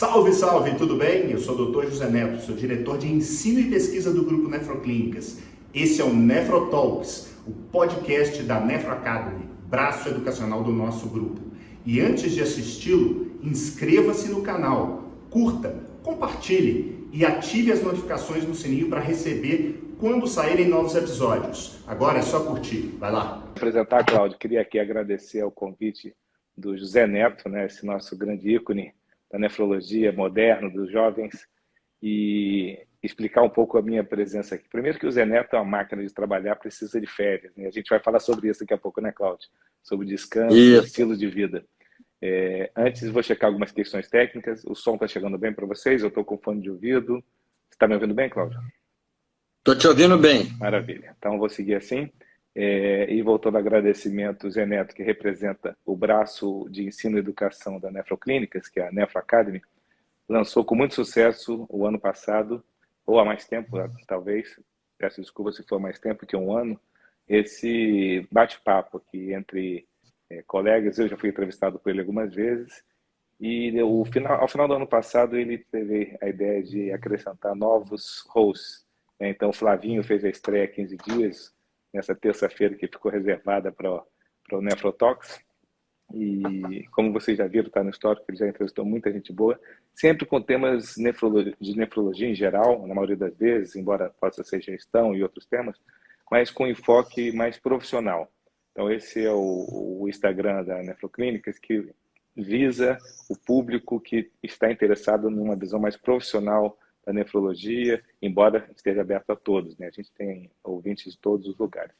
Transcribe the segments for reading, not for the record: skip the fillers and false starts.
Salve, salve, tudo bem? Eu sou o Dr. José Neto, sou diretor de ensino e pesquisa do Grupo Nefroclínicas. Esse é o Nefrotalks, o podcast da Nefro Academy, braço educacional do nosso grupo. E antes de assisti-lo, inscreva-se no canal, curta, compartilhe e ative as notificações no sininho para receber quando saírem novos episódios. Agora é só curtir, vai lá. Vou apresentar, Cláudio, queria aqui agradecer ao convite do José Neto, né, esse nosso grande ícone da nefrologia moderna, dos jovens, e explicar um pouco a minha presença aqui. Primeiro que o Zé Neto é uma máquina de trabalhar, precisa de férias, né? A gente vai falar sobre isso daqui a pouco, né, Cláudio? Sobre descanso e estilo de vida. Antes, vou checar algumas questões técnicas. O som está chegando bem para vocês? Eu estou com fone de ouvido. Você está me ouvindo bem, Cláudio? Estou te ouvindo bem. Maravilha. Então, vou seguir assim. E voltando ao agradecimento, o Zé Neto, que representa o braço de ensino e educação da Nefroclínicas, que é a Nefro Academy, lançou com muito sucesso o ano passado, ou há mais tempo, talvez, peço desculpa se for mais tempo que um ano, esse bate-papo aqui entre colegas. Eu já fui entrevistado por ele algumas vezes, e ao final do ano passado ele teve a ideia de acrescentar novos hosts, né? Então o Flavinho fez a estreia há 15 dias, nessa terça-feira que ficou reservada para o Nefrotalks. E como vocês já viram, está no histórico, ele já entrevistou muita gente boa, sempre com temas de nefrologia em geral, na maioria das vezes, embora possa ser gestão e outros temas, mas com enfoque mais profissional. Então esse é o Instagram da Nefroclínicas, que visa o público que está interessado numa visão mais profissional da nefrologia, embora esteja aberto a todos, né? A gente tem ouvintes de todos os lugares.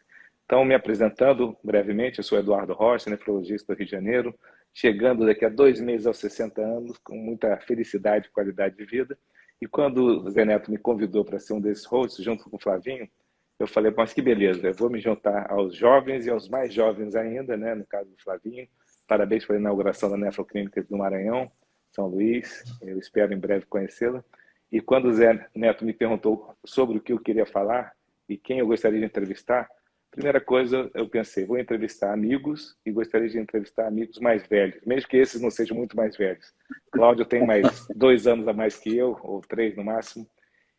Então, me apresentando brevemente, eu sou Eduardo Rocha, nefrologista do Rio de Janeiro, chegando daqui a 2 meses aos 60 anos, com muita felicidade e qualidade de vida. E quando o Zé Neto me convidou para ser um desses hosts, junto com o Flavinho, eu falei, mas que beleza, eu vou me juntar aos jovens e aos mais jovens ainda, né? No caso do Flavinho. Parabéns pela inauguração da Nefroclínica do Maranhão, São Luís, eu espero em breve conhecê-la. E quando o Zé Neto me perguntou sobre o que eu queria falar e quem eu gostaria de entrevistar, primeira coisa eu pensei, vou entrevistar amigos e gostaria de entrevistar amigos mais velhos, mesmo que esses não sejam muito mais velhos. Cláudio tem mais 2 anos a mais que eu, ou 3 no máximo,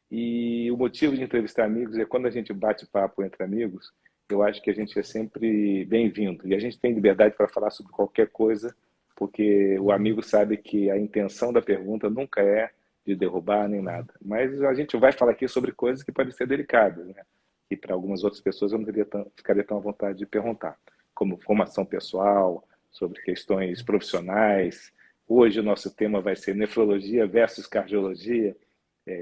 e o motivo de entrevistar amigos é quando a gente bate papo entre amigos, eu acho que a gente é sempre bem-vindo, e a gente tem liberdade para falar sobre qualquer coisa, porque o amigo sabe que a intenção da pergunta nunca é de derrubar nem nada. Mas a gente vai falar aqui sobre coisas que podem ser delicadas, né? E para algumas outras pessoas eu não ficaria tão à vontade de perguntar, como formação pessoal, sobre questões profissionais. Hoje o nosso tema vai ser nefrologia versus cardiologia,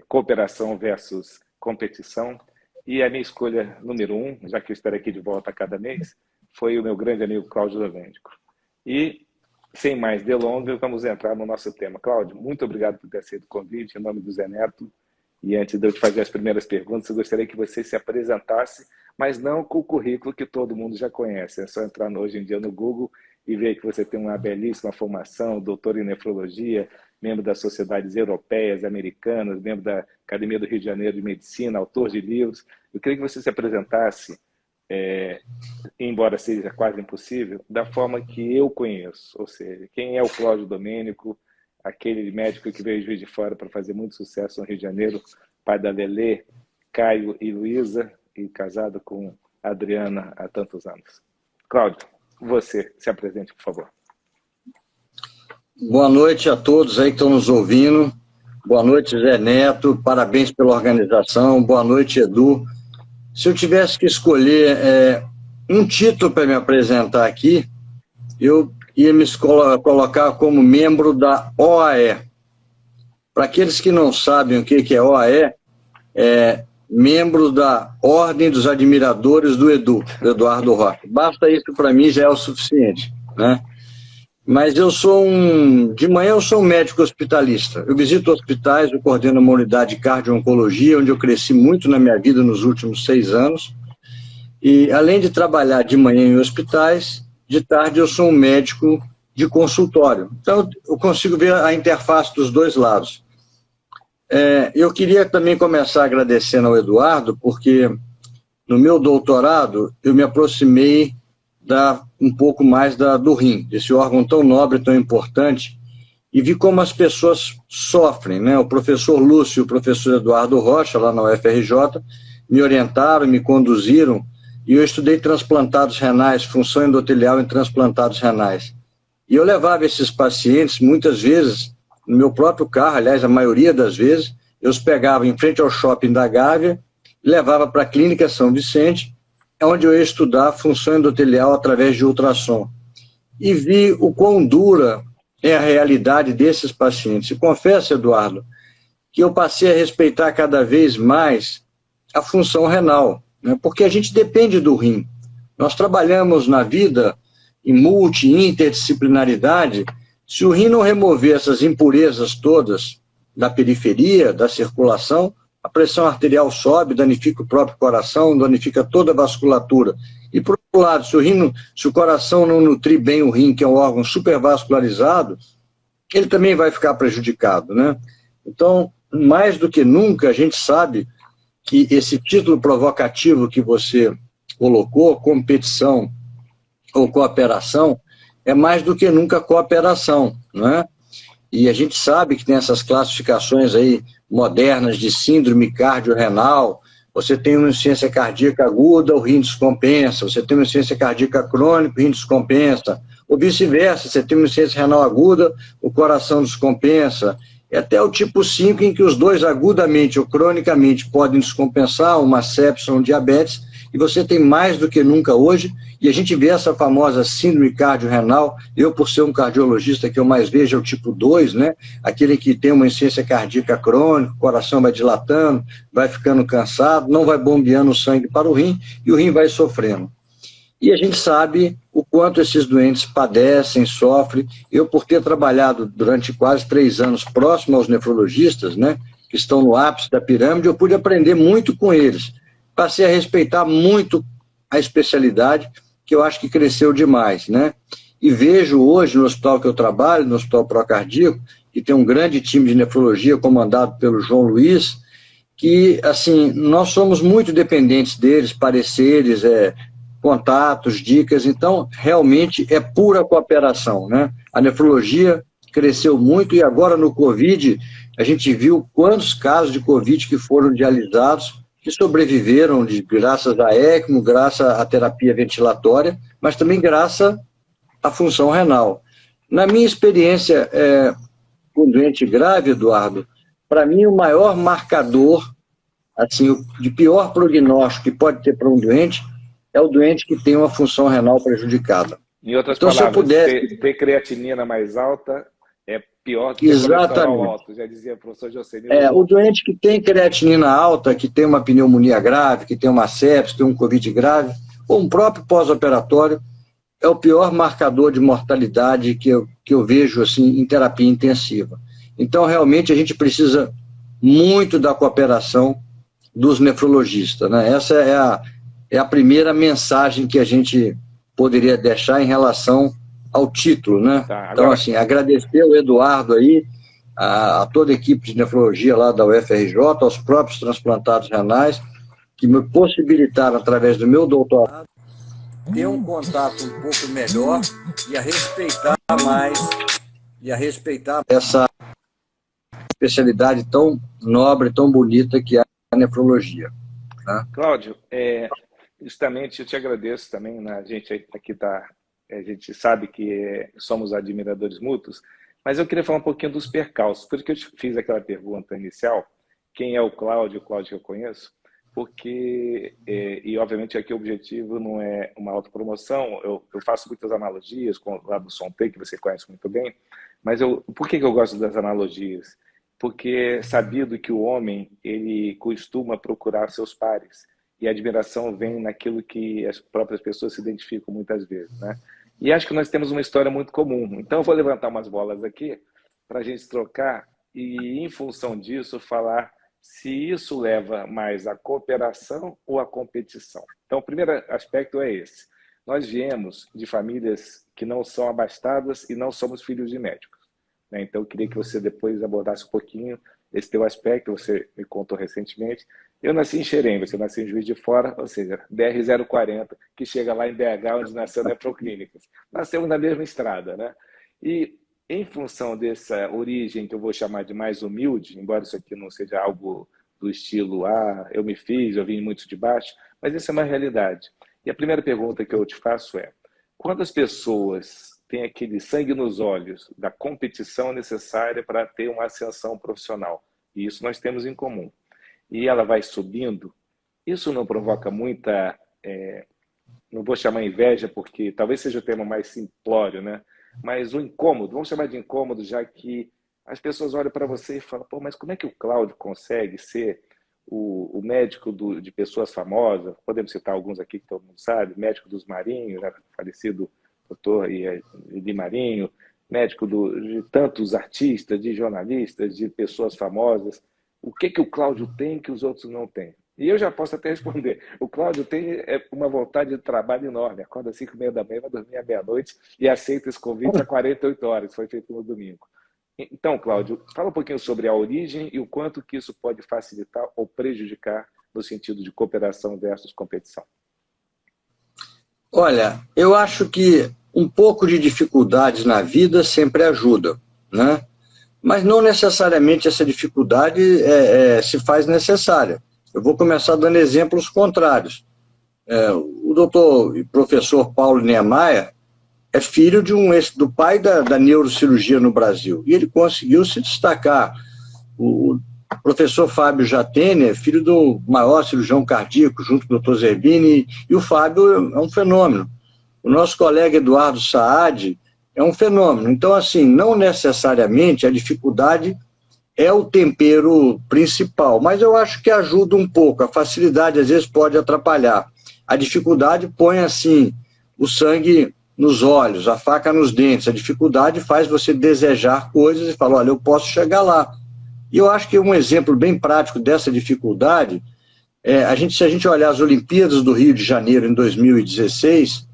cooperação versus competição. E a minha escolha número 1, já que eu estarei aqui de volta a cada mês, foi o meu grande amigo Cláudio Domenech. E sem mais delongas, vamos entrar no nosso tema. Cláudio, muito obrigado por ter aceito o convite, em nome do Zé Neto. E antes de eu te fazer as primeiras perguntas, eu gostaria que você se apresentasse, mas não com o currículo que todo mundo já conhece. É só entrar hoje em dia no Google e ver que você tem uma belíssima formação, doutor em nefrologia, membro das sociedades europeias, americanas, membro da Academia do Rio de Janeiro de Medicina, autor de livros. Eu queria que você se apresentasse, embora seja quase impossível, da forma que eu conheço, ou seja, quem é o Cláudio Domenech, aquele médico que veio de Juiz de Fora para fazer muito sucesso no Rio de Janeiro, pai da Lelê, Caio e Luísa, e casado com a Adriana há tantos anos. Cláudio, você se apresente, por favor. Boa noite a todos aí que estão nos ouvindo. Boa noite, Zé Neto. Parabéns pela organização. Boa noite, Edu. Se eu tivesse que escolher um título para me apresentar aqui, eu ia me colocar como membro da OAE. Para aqueles que não sabem o que é OAE, é membro da Ordem dos Admiradores do Edu, do Eduardo Rocha. Basta isso para mim, já é o suficiente, né? Mas de manhã eu sou um médico hospitalista. Eu visito hospitais, eu coordeno uma unidade de cardio-oncologia, onde eu cresci muito na minha vida nos últimos 6 anos. E além de trabalhar de manhã em hospitais, de tarde eu sou um médico de consultório. Então eu consigo ver a interface dos dois lados. Eu queria também começar agradecendo ao Eduardo, porque no meu doutorado eu me aproximei um pouco mais do rim, desse órgão tão nobre, tão importante, e vi como as pessoas sofrem, né? O professor Lúcio e o professor Eduardo Rocha, lá na UFRJ, me orientaram, me conduziram, e eu estudei transplantados renais, função endotelial em transplantados renais. E eu levava esses pacientes, muitas vezes, no meu próprio carro, aliás, a maioria das vezes, eu os pegava em frente ao shopping da Gávea, e levava para a Clínica São Vicente, onde eu ia estudar a função endotelial através de ultrassom. E vi o quão dura é a realidade desses pacientes. E confesso, Eduardo, que eu passei a respeitar cada vez mais a função renal, né? Porque a gente depende do rim. Nós trabalhamos na vida em interdisciplinaridade. Se o rim não remover essas impurezas todas da periferia, da circulação, a pressão arterial sobe, danifica o próprio coração, danifica toda a vasculatura. E, por outro lado, se o coração não nutrir bem o rim, que é um órgão supervascularizado, ele também vai ficar prejudicado, né? Então, mais do que nunca, a gente sabe que esse título provocativo que você colocou, competição ou cooperação, é mais do que nunca cooperação, né? E a gente sabe que tem essas classificações aí modernas de síndrome cardiorrenal. Você tem uma insuficiência cardíaca aguda, o rim descompensa. Você tem uma insuficiência cardíaca crônica, o rim descompensa. Ou vice-versa, você tem uma insuficiência renal aguda, o coração descompensa. É até o tipo 5 em que os dois agudamente ou cronicamente podem descompensar, uma sepse ou um diabetes, e você tem mais do que nunca hoje, e a gente vê essa famosa síndrome cardiorrenal. Eu, por ser um cardiologista, que eu mais vejo é o tipo 2, né? Aquele que tem uma insuficiência cardíaca crônica, o coração vai dilatando, vai ficando cansado, não vai bombeando o sangue para o rim, e o rim vai sofrendo. E a gente sabe o quanto esses doentes padecem, sofrem. Eu, por ter trabalhado durante quase 3 anos próximo aos nefrologistas, né, que estão no ápice da pirâmide, eu pude aprender muito com eles. Passei a respeitar muito a especialidade, que eu acho que cresceu demais, né? E vejo hoje no hospital que eu trabalho, no Hospital Procardíaco, que tem um grande time de nefrologia comandado pelo João Luiz, que, assim, nós somos muito dependentes deles, pareceres, contatos, dicas. Então, realmente é pura cooperação, né? A nefrologia cresceu muito, e agora no Covid, a gente viu quantos casos de Covid que foram dialisados, que sobreviveram graças à ECMO, graças à terapia ventilatória, mas também graças à função renal. Na minha experiência com doente grave, Eduardo, para mim o maior marcador, assim, de pior prognóstico que pode ter para um doente, é o doente que tem uma função renal prejudicada. Em outras então, palavras, se eu pudesse... ter creatinina mais alta é pior do que Exatamente. colesterol alto, já dizia o professor Jocenil. O doente que tem creatinina alta, que tem uma pneumonia grave, que tem uma sepse, tem um Covid grave, ou um próprio pós-operatório, é o pior marcador de mortalidade que eu vejo assim, em terapia intensiva. Então, realmente, a gente precisa muito da cooperação dos nefrologistas, né? Essa é a primeira mensagem que a gente poderia deixar em relação ao título, né? Tá, agora... Então, assim, agradecer ao Eduardo aí, a toda a equipe de nefrologia lá da UFRJ, aos próprios transplantados renais, que me possibilitaram, através do meu doutorado, ter um contato um pouco melhor e a respeitar mais, e a respeitar essa especialidade tão nobre, tão bonita que é a nefrologia. Né? Cláudio, justamente eu te agradeço também, né? A gente aqui a gente sabe que somos admiradores mútuos, mas eu queria falar um pouquinho dos percalços. Por isso que eu te fiz aquela pergunta inicial, quem é o Cláudio que eu conheço, porque, e obviamente aqui o objetivo não é uma autopromoção, eu faço muitas analogias com lá do Sonte, que você conhece muito bem, mas por que eu gosto das analogias? Porque é sabido que o homem, ele costuma procurar seus pares, e a admiração vem naquilo que as próprias pessoas se identificam muitas vezes, né? E acho que nós temos uma história muito comum. Então eu vou levantar umas bolas aqui para a gente trocar e, em função disso, falar se isso leva mais à cooperação ou à competição. Então o primeiro aspecto é esse. Nós viemos de famílias que não são abastadas e não somos filhos de médicos, né? Então eu queria que você depois abordasse um pouquinho esse teu aspecto. Você me contou recentemente. Eu nasci em Xerém, você nasceu em Juiz de Fora, ou seja, BR-040, que chega lá em BH, onde nasceu a Nefroclínicas. Nascemos na mesma estrada, né? E em função dessa origem que eu vou chamar de mais humilde, embora isso aqui não seja algo do estilo, eu me fiz, eu vim muito de baixo, mas isso é uma realidade. E a primeira pergunta que eu te faço é, quando as pessoas têm aquele sangue nos olhos da competição necessária para ter uma ascensão profissional, e isso nós temos em comum, e ela vai subindo, isso não provoca muita, não vou chamar inveja, porque talvez seja o termo mais simplório, né? Mas o incômodo, vamos chamar de incômodo, já que as pessoas olham para você e falam, pô, mas como é que o Cláudio consegue ser o médico de pessoas famosas? Podemos citar alguns aqui que todo mundo sabe, médico dos Marinhos, né? Falecido doutor Eli Marinho, médico de tantos artistas, de jornalistas, de pessoas famosas. O que o Cláudio tem que os outros não têm? E eu já posso até responder. O Cláudio tem uma vontade de trabalho enorme. Acorda às 5h30 da manhã, vai dormir à meia-noite e aceita esse convite há 48 horas. Foi feito no domingo. Então, Cláudio, fala um pouquinho sobre a origem e o quanto que isso pode facilitar ou prejudicar no sentido de cooperação versus competição. Olha, eu acho que um pouco de dificuldades na vida sempre ajuda, né? Mas não necessariamente essa dificuldade se faz necessária. Eu vou começar dando exemplos contrários. O doutor e professor Paulo Niemeyer é filho do pai da neurocirurgia no Brasil, e ele conseguiu se destacar. O professor Fábio Jatene é filho do maior cirurgião cardíaco, junto com o doutor Zerbini, e o Fábio é um fenômeno. O nosso colega Eduardo Saad é um fenômeno. Então, assim, não necessariamente a dificuldade é o tempero principal, mas eu acho que ajuda um pouco. A facilidade, às vezes, pode atrapalhar. A dificuldade põe, assim, o sangue nos olhos, a faca nos dentes. A dificuldade faz você desejar coisas e falar, olha, eu posso chegar lá. E eu acho que um exemplo bem prático dessa dificuldade, se a gente olhar as Olimpíadas do Rio de Janeiro em 2016,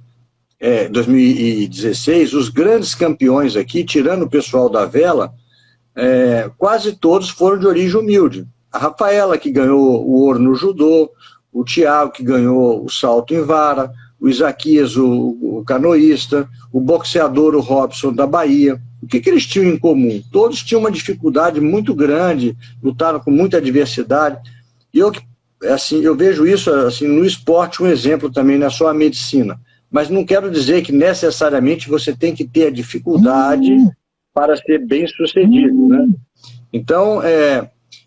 os grandes campeões aqui, tirando o pessoal da vela, quase todos foram de origem humilde. A Rafaela, que ganhou o ouro no judô, o Thiago, que ganhou o salto em vara, o Isaquias, o canoísta, o boxeador, o Robson, da Bahia. O que eles tinham em comum? Todos tinham uma dificuldade muito grande, lutaram com muita adversidade. E eu vejo isso assim, no esporte, um exemplo também, não é só a medicina. Mas não quero dizer que necessariamente você tem que ter a dificuldade para ser bem-sucedido, né? Então,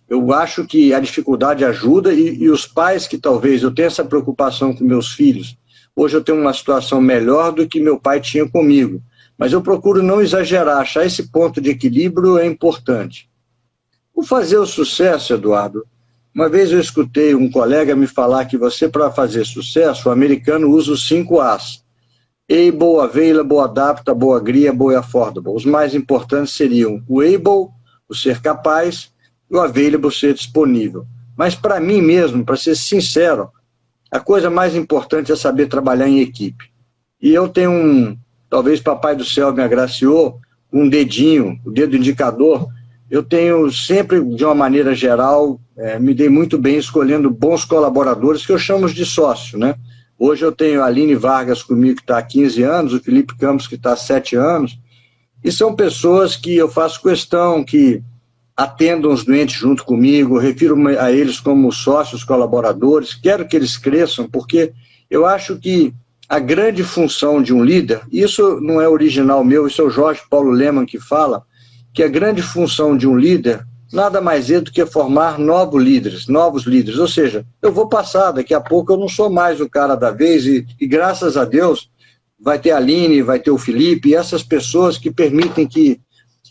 eu acho que a dificuldade ajuda, e os pais que talvez eu tenha essa preocupação com meus filhos, hoje eu tenho uma situação melhor do que meu pai tinha comigo, mas eu procuro não exagerar, achar esse ponto de equilíbrio é importante. O fazer o sucesso, Eduardo, uma vez eu escutei um colega me falar que você, para fazer sucesso, o americano usa os 5 As. Able, available, adaptable, agreeable e affordable. Os mais importantes seriam o able, o ser capaz, e o available, ser disponível. Mas para mim mesmo, para ser sincero, a coisa mais importante é saber trabalhar em equipe. E eu tenho talvez Papai do Céu me agraciou, um dedinho, o dedo indicador. Eu tenho sempre, de uma maneira geral, me dei muito bem escolhendo bons colaboradores, que eu chamo de sócio, né? Hoje eu tenho a Aline Vargas comigo, que está há 15 anos, o Felipe Campos, que está há 7 anos, e são pessoas que eu faço questão que atendam os doentes junto comigo, refiro a eles como sócios colaboradores, quero que eles cresçam, porque eu acho que a grande função de um líder, isso não é original meu, isso é o Jorge Paulo Lemann que fala, que a grande função de um líder nada mais é do que formar novos líderes, ou seja, eu vou passar, daqui a pouco eu não sou mais o cara da vez, e graças a Deus vai ter a Aline, vai ter o Felipe, e essas pessoas que permitem que...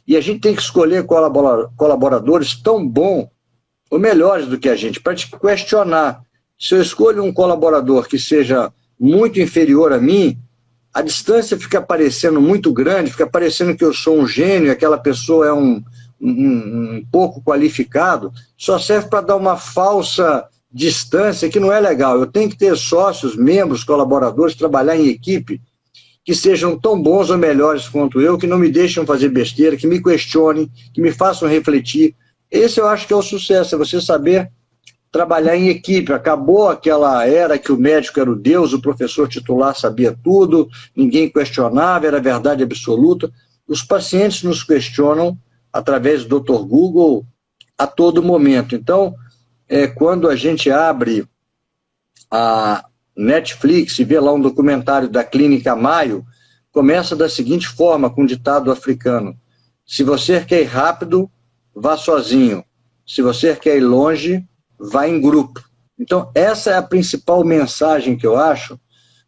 E a gente tem que escolher colaboradores tão bons, ou melhores do que a gente, para te questionar. Se eu escolho um colaborador que seja muito inferior a mim, a distância fica parecendo muito grande, fica parecendo que eu sou um gênio, aquela pessoa é um pouco qualificado, só serve para dar uma falsa distância que não é legal. Eu tenho que ter sócios, membros, colaboradores, trabalhar em equipe, que sejam tão bons ou melhores quanto eu, que não me deixem fazer besteira, que me questionem, que me façam refletir. Esse eu acho que é o sucesso, é você saber trabalhar em equipe. Acabou aquela era que o médico era o Deus, o professor titular sabia tudo, ninguém questionava, era verdade absoluta. os pacientes nos questionam através do Dr. Google a todo momento. Então, quando a gente abre a Netflix e vê lá um documentário da Clínica Mayo, começa da seguinte forma, com um ditado africano: se você quer ir rápido, vá sozinho. Se você quer ir longe, vá em grupo. Então, essa é a principal mensagem que eu acho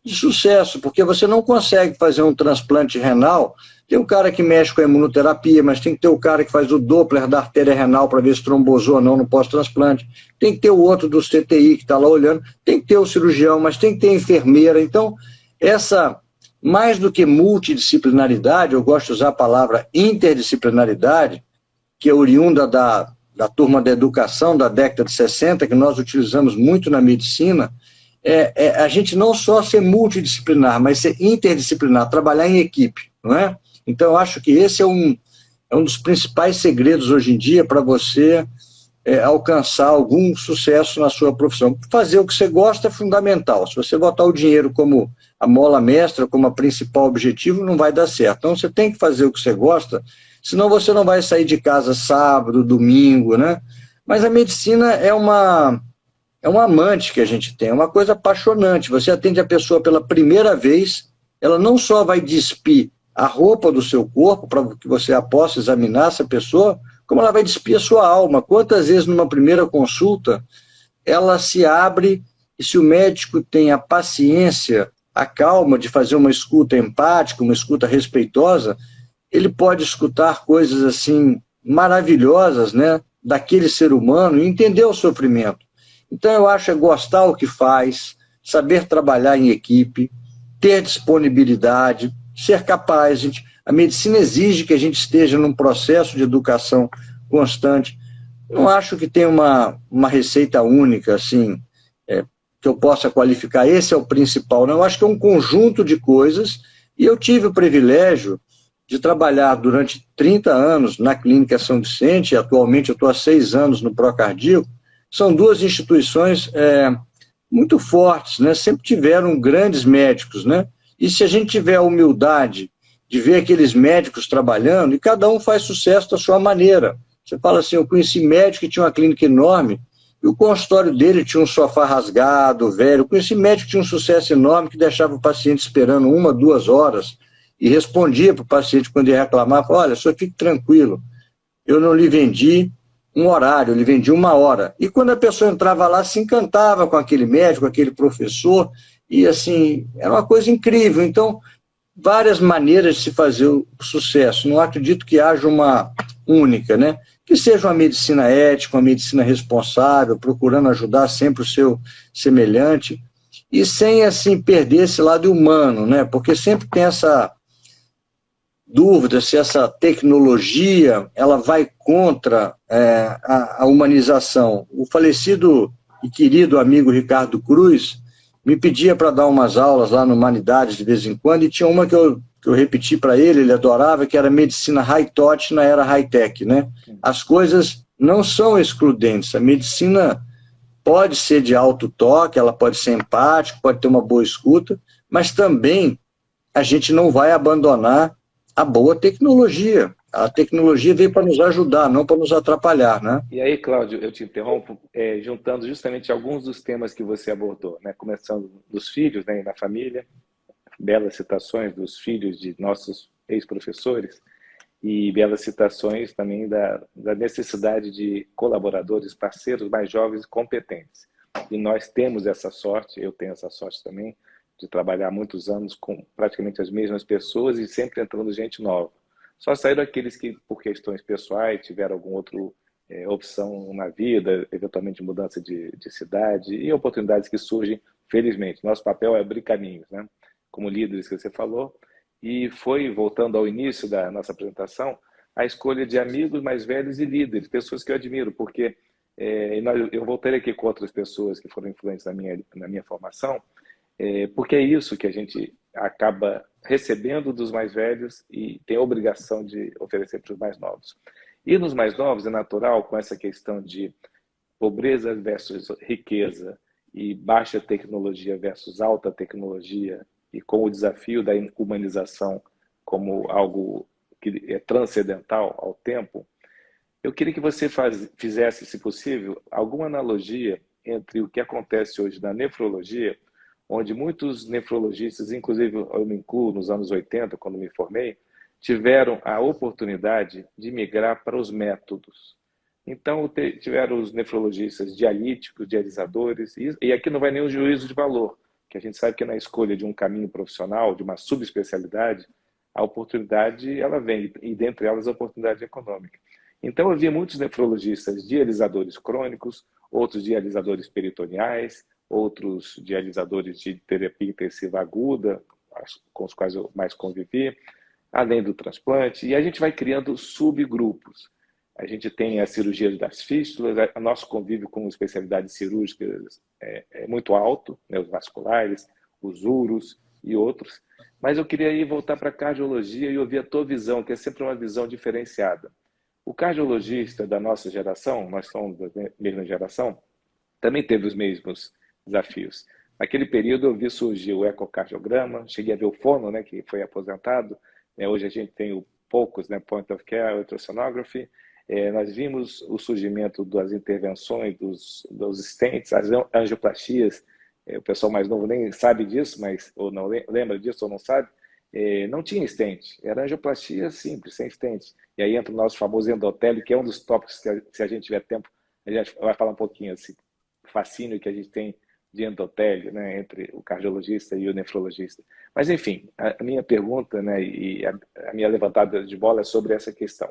de sucesso, porque você não consegue fazer um transplante renal. Tem o cara que mexe com a imunoterapia, mas tem que ter o cara que faz o Doppler da artéria renal para ver se trombosou ou não no pós-transplante. Tem que ter o outro do CTI que está lá olhando. Tem que ter o cirurgião, mas tem que ter a enfermeira. Então, mais do que multidisciplinaridade, eu gosto de usar a palavra interdisciplinaridade, que é oriunda da turma da educação da década de 60, que nós utilizamos muito na medicina. A gente não só ser multidisciplinar, mas ser interdisciplinar, trabalhar em equipe, não é? Então, eu acho que esse é um dos principais segredos hoje em dia para você alcançar algum sucesso na sua profissão. Fazer o que você gosta é fundamental. Se você botar o dinheiro como a mola mestra, como a principal objetivo, não vai dar certo. Então, você tem que fazer o que você gosta, senão você não vai sair de casa sábado, domingo, né? Mas a medicina é um amante que a gente tem, é uma coisa apaixonante. Você atende a pessoa pela primeira vez, ela não só vai despir a roupa do seu corpo, para que você possa examinar essa pessoa, como ela vai despir a sua alma. Quantas vezes numa primeira consulta, ela se abre, e se o médico tem a paciência, a calma de fazer uma escuta empática, uma escuta respeitosa, ele pode escutar coisas assim maravilhosas, né, daquele ser humano e entender o sofrimento. Então, eu acho gostar o que faz, saber trabalhar em equipe, ter disponibilidade, ser capaz. A medicina exige que a gente esteja num processo de educação constante. Não acho que tem uma receita única, assim, que eu possa qualificar. Esse é o principal. Não, eu acho que é um conjunto de coisas, e eu tive o privilégio de trabalhar durante 30 anos na Clínica São Vicente, e atualmente eu estou há 6 anos no Procardíaco. São duas instituições muito fortes, né? Sempre tiveram grandes médicos, né? E se a gente tiver a humildade de ver aqueles médicos trabalhando, e cada um faz sucesso da sua maneira. Você fala assim, eu conheci médico que tinha uma clínica enorme, e o consultório dele tinha um sofá rasgado, velho. Eu conheci médico que tinha um sucesso enorme, que deixava o paciente esperando 1, 2 horas, e respondia para o paciente quando ia reclamar, falava, olha, só fique tranquilo, eu não lhe vendi um horário, eu lhe vendi 1 hora. E quando a pessoa entrava lá, se encantava com aquele médico, aquele professor, e assim, era uma coisa incrível. Então, várias maneiras de se fazer o sucesso. Não acredito que haja uma única, né? Que seja uma medicina ética, uma medicina responsável, procurando ajudar sempre o seu semelhante, e sem, assim, perder esse lado humano, né? Porque sempre tem essa dúvida se essa tecnologia ela vai contra a humanização. O falecido e querido amigo Ricardo Cruz me pedia para dar umas aulas lá no Humanidades de vez em quando, e tinha uma que eu repeti para ele adorava, que era medicina high-touch na era high-tech, né? As coisas não são excludentes, a medicina pode ser de alto toque, ela pode ser empática, pode ter uma boa escuta, mas também a gente não vai abandonar a boa tecnologia. A tecnologia veio para nos ajudar, não para nos atrapalhar, né? E aí, Cláudio, eu te interrompo, juntando justamente alguns dos temas que você abordou, né? Começando dos filhos, né, e na família, belas citações dos filhos de nossos ex-professores, e belas citações também da necessidade de colaboradores, parceiros mais jovens e competentes. E nós temos essa sorte, eu tenho essa sorte também, de trabalhar muitos anos com praticamente as mesmas pessoas e sempre entrando gente nova. Só saíram aqueles que, por questões pessoais, tiveram alguma outra opção na vida, eventualmente mudança de cidade e oportunidades que surgem, felizmente. Nosso papel é abrir caminhos, né? Como líderes que você falou. E foi, voltando ao início da nossa apresentação, a escolha de amigos mais velhos e líderes, pessoas que eu admiro, porque eu voltei aqui com outras pessoas que foram influentes na minha formação, porque é isso que a gente acaba recebendo dos mais velhos e tem a obrigação de oferecer para os mais novos. E nos mais novos é natural, com essa questão de pobreza versus riqueza e baixa tecnologia versus alta tecnologia, e com o desafio da humanização como algo que é transcendental ao tempo, eu queria que você fizesse, se possível, alguma analogia entre o que acontece hoje na nefrologia, onde muitos nefrologistas, inclusive eu me incluo nos anos 80, quando me formei, tiveram a oportunidade de migrar para os métodos. Então, tiveram os nefrologistas dialíticos, dialisadores, e aqui não vai nenhum juízo de valor, que a gente sabe que na escolha de um caminho profissional, de uma subespecialidade, a oportunidade ela vem, e dentre elas a oportunidade econômica. Então, eu vi muitos nefrologistas dialisadores crônicos, outros dialisadores peritoneais, outros dialisadores de terapia intensiva aguda, com os quais eu mais convivi, além do transplante, e a gente vai criando subgrupos. A gente tem as cirurgias das fístulas, o nosso convívio com especialidades cirúrgicas é muito alto, né, os vasculares, os uros e outros, mas eu queria ir voltar para a cardiologia e ouvir a tua visão, que é sempre uma visão diferenciada. O cardiologista da nossa geração, nós somos da mesma geração, também teve os mesmos desafios. Naquele período eu vi surgir o ecocardiograma, cheguei a ver o fono, né, que foi aposentado, hoje a gente tem o POCUS, né, Point of Care Ultrasonography. Nós vimos o surgimento das intervenções, dos stents, as angioplastias. O pessoal mais novo nem sabe disso, mas ou não lembra disso ou não sabe. Não tinha stent, era angioplastia simples, sem stent. E aí entra o nosso famoso endotélio, que é um dos tópicos que, se a gente tiver tempo, a gente vai falar um pouquinho assim, fascínio que a gente tem de endotélio, né, entre o cardiologista e o nefrologista. Mas, enfim, a minha pergunta, né, e a minha levantada de bola é sobre essa questão.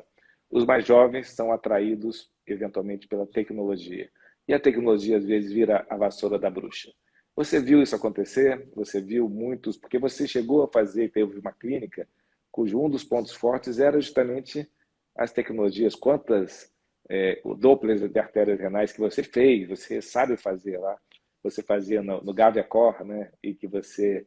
Os mais jovens são atraídos, eventualmente, pela tecnologia. E a tecnologia, às vezes, vira a vassoura da bruxa. Você viu isso acontecer? Você viu muitos... Porque você chegou a fazer, teve uma clínica, cujo um dos pontos fortes era justamente as tecnologias. Quantas o Doppler de artérias renais que você fez, você sabe fazer lá. Você fazia no Gaviacor, né? E que você,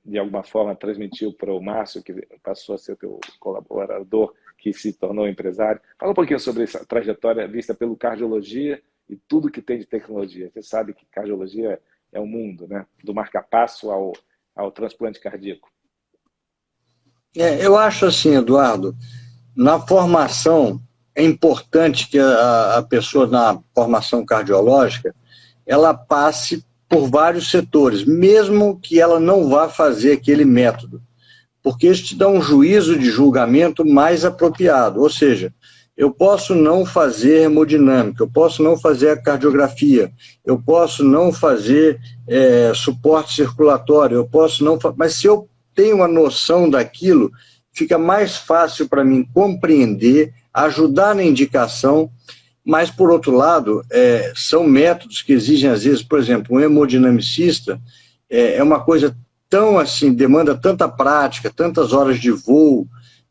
de alguma forma, transmitiu para o Márcio, que passou a ser teu colaborador, que se tornou empresário. Fala um pouquinho sobre essa trajetória vista pelo cardiologia e tudo que tem de tecnologia. Você sabe que cardiologia é um mundo, né? Do marca-passo ao transplante cardíaco. Eu acho assim, Eduardo, na formação, é importante que a pessoa, na formação cardiológica, ela passe por vários setores, mesmo que ela não vá fazer aquele método, porque isso te dá um juízo de julgamento mais apropriado, ou seja, eu posso não fazer hemodinâmica, eu posso não fazer a cardiografia, eu posso não fazer suporte circulatório, eu posso não... Mas se eu tenho uma noção daquilo, fica mais fácil para mim compreender, ajudar na indicação. Mas, por outro lado, são métodos que exigem, às vezes, por exemplo, um hemodinamicista é uma coisa tão assim, demanda tanta prática, tantas horas de voo,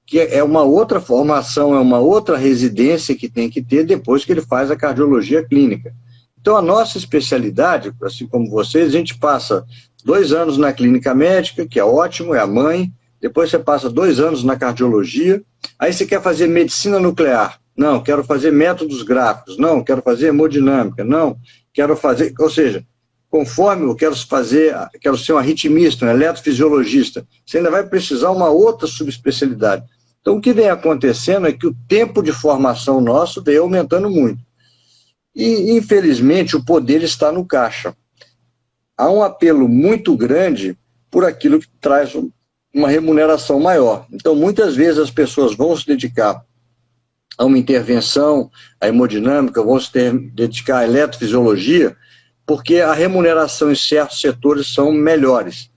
que é uma outra formação, é uma outra residência que tem que ter depois que ele faz a cardiologia clínica. Então, a nossa especialidade, assim como vocês, a gente passa 2 anos na clínica médica, que é ótimo, é a mãe, depois você passa 2 anos na cardiologia, aí você quer fazer medicina nuclear. Não, quero fazer métodos gráficos. Não, quero fazer hemodinâmica. Não, quero fazer... Ou seja, conforme eu quero ser um arritmista, um eletrofisiologista, você ainda vai precisar uma outra subespecialidade. Então, o que vem acontecendo é que o tempo de formação nosso vem aumentando muito. E, infelizmente, o poder está no caixa. Há um apelo muito grande por aquilo que traz uma remuneração maior. Então, muitas vezes as pessoas vão se dedicar a uma intervenção, a hemodinâmica, vão se dedicar à eletrofisiologia, porque a remuneração em certos setores são melhores.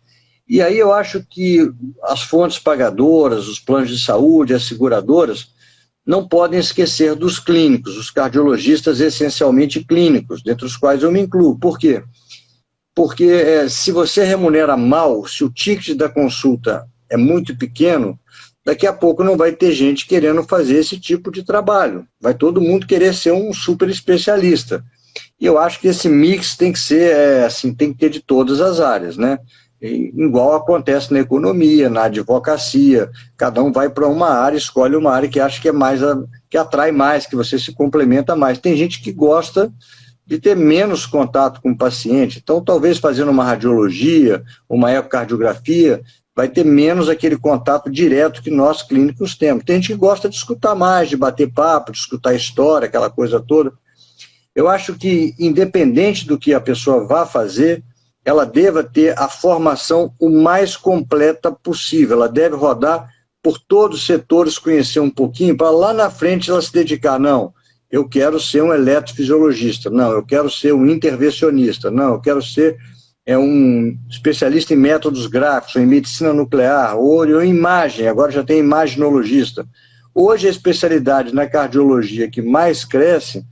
E aí eu acho que as fontes pagadoras, os planos de saúde, as seguradoras, não podem esquecer dos clínicos, os cardiologistas essencialmente clínicos, dentre os quais eu me incluo. Por quê? Porque se você remunera mal, se o ticket da consulta é muito pequeno, daqui a pouco não vai ter gente querendo fazer esse tipo de trabalho. Vai todo mundo querer ser um super especialista. E eu acho que esse mix tem que ser, assim, tem que ter de todas as áreas, né? E, igual acontece na economia, na advocacia, cada um vai para uma área, escolhe uma área que acha que é mais, que atrai mais, que você se complementa mais. Tem gente que gosta de ter menos contato com o paciente, então talvez fazendo uma radiologia, uma ecocardiografia, vai ter menos aquele contato direto que nós clínicos temos. Tem gente que gosta de escutar mais, de bater papo, de escutar história, aquela coisa toda. Eu acho que, independente do que a pessoa vá fazer, ela deva ter a formação o mais completa possível. Ela deve rodar por todos os setores, conhecer um pouquinho, para lá na frente ela se dedicar. Não, eu quero ser um eletrofisiologista. Não, eu quero ser um intervencionista. Não, eu quero ser um especialista em métodos gráficos, ou em medicina nuclear, ou em imagem. Agora já tem imaginologista. Hoje a especialidade na cardiologia que mais cresce,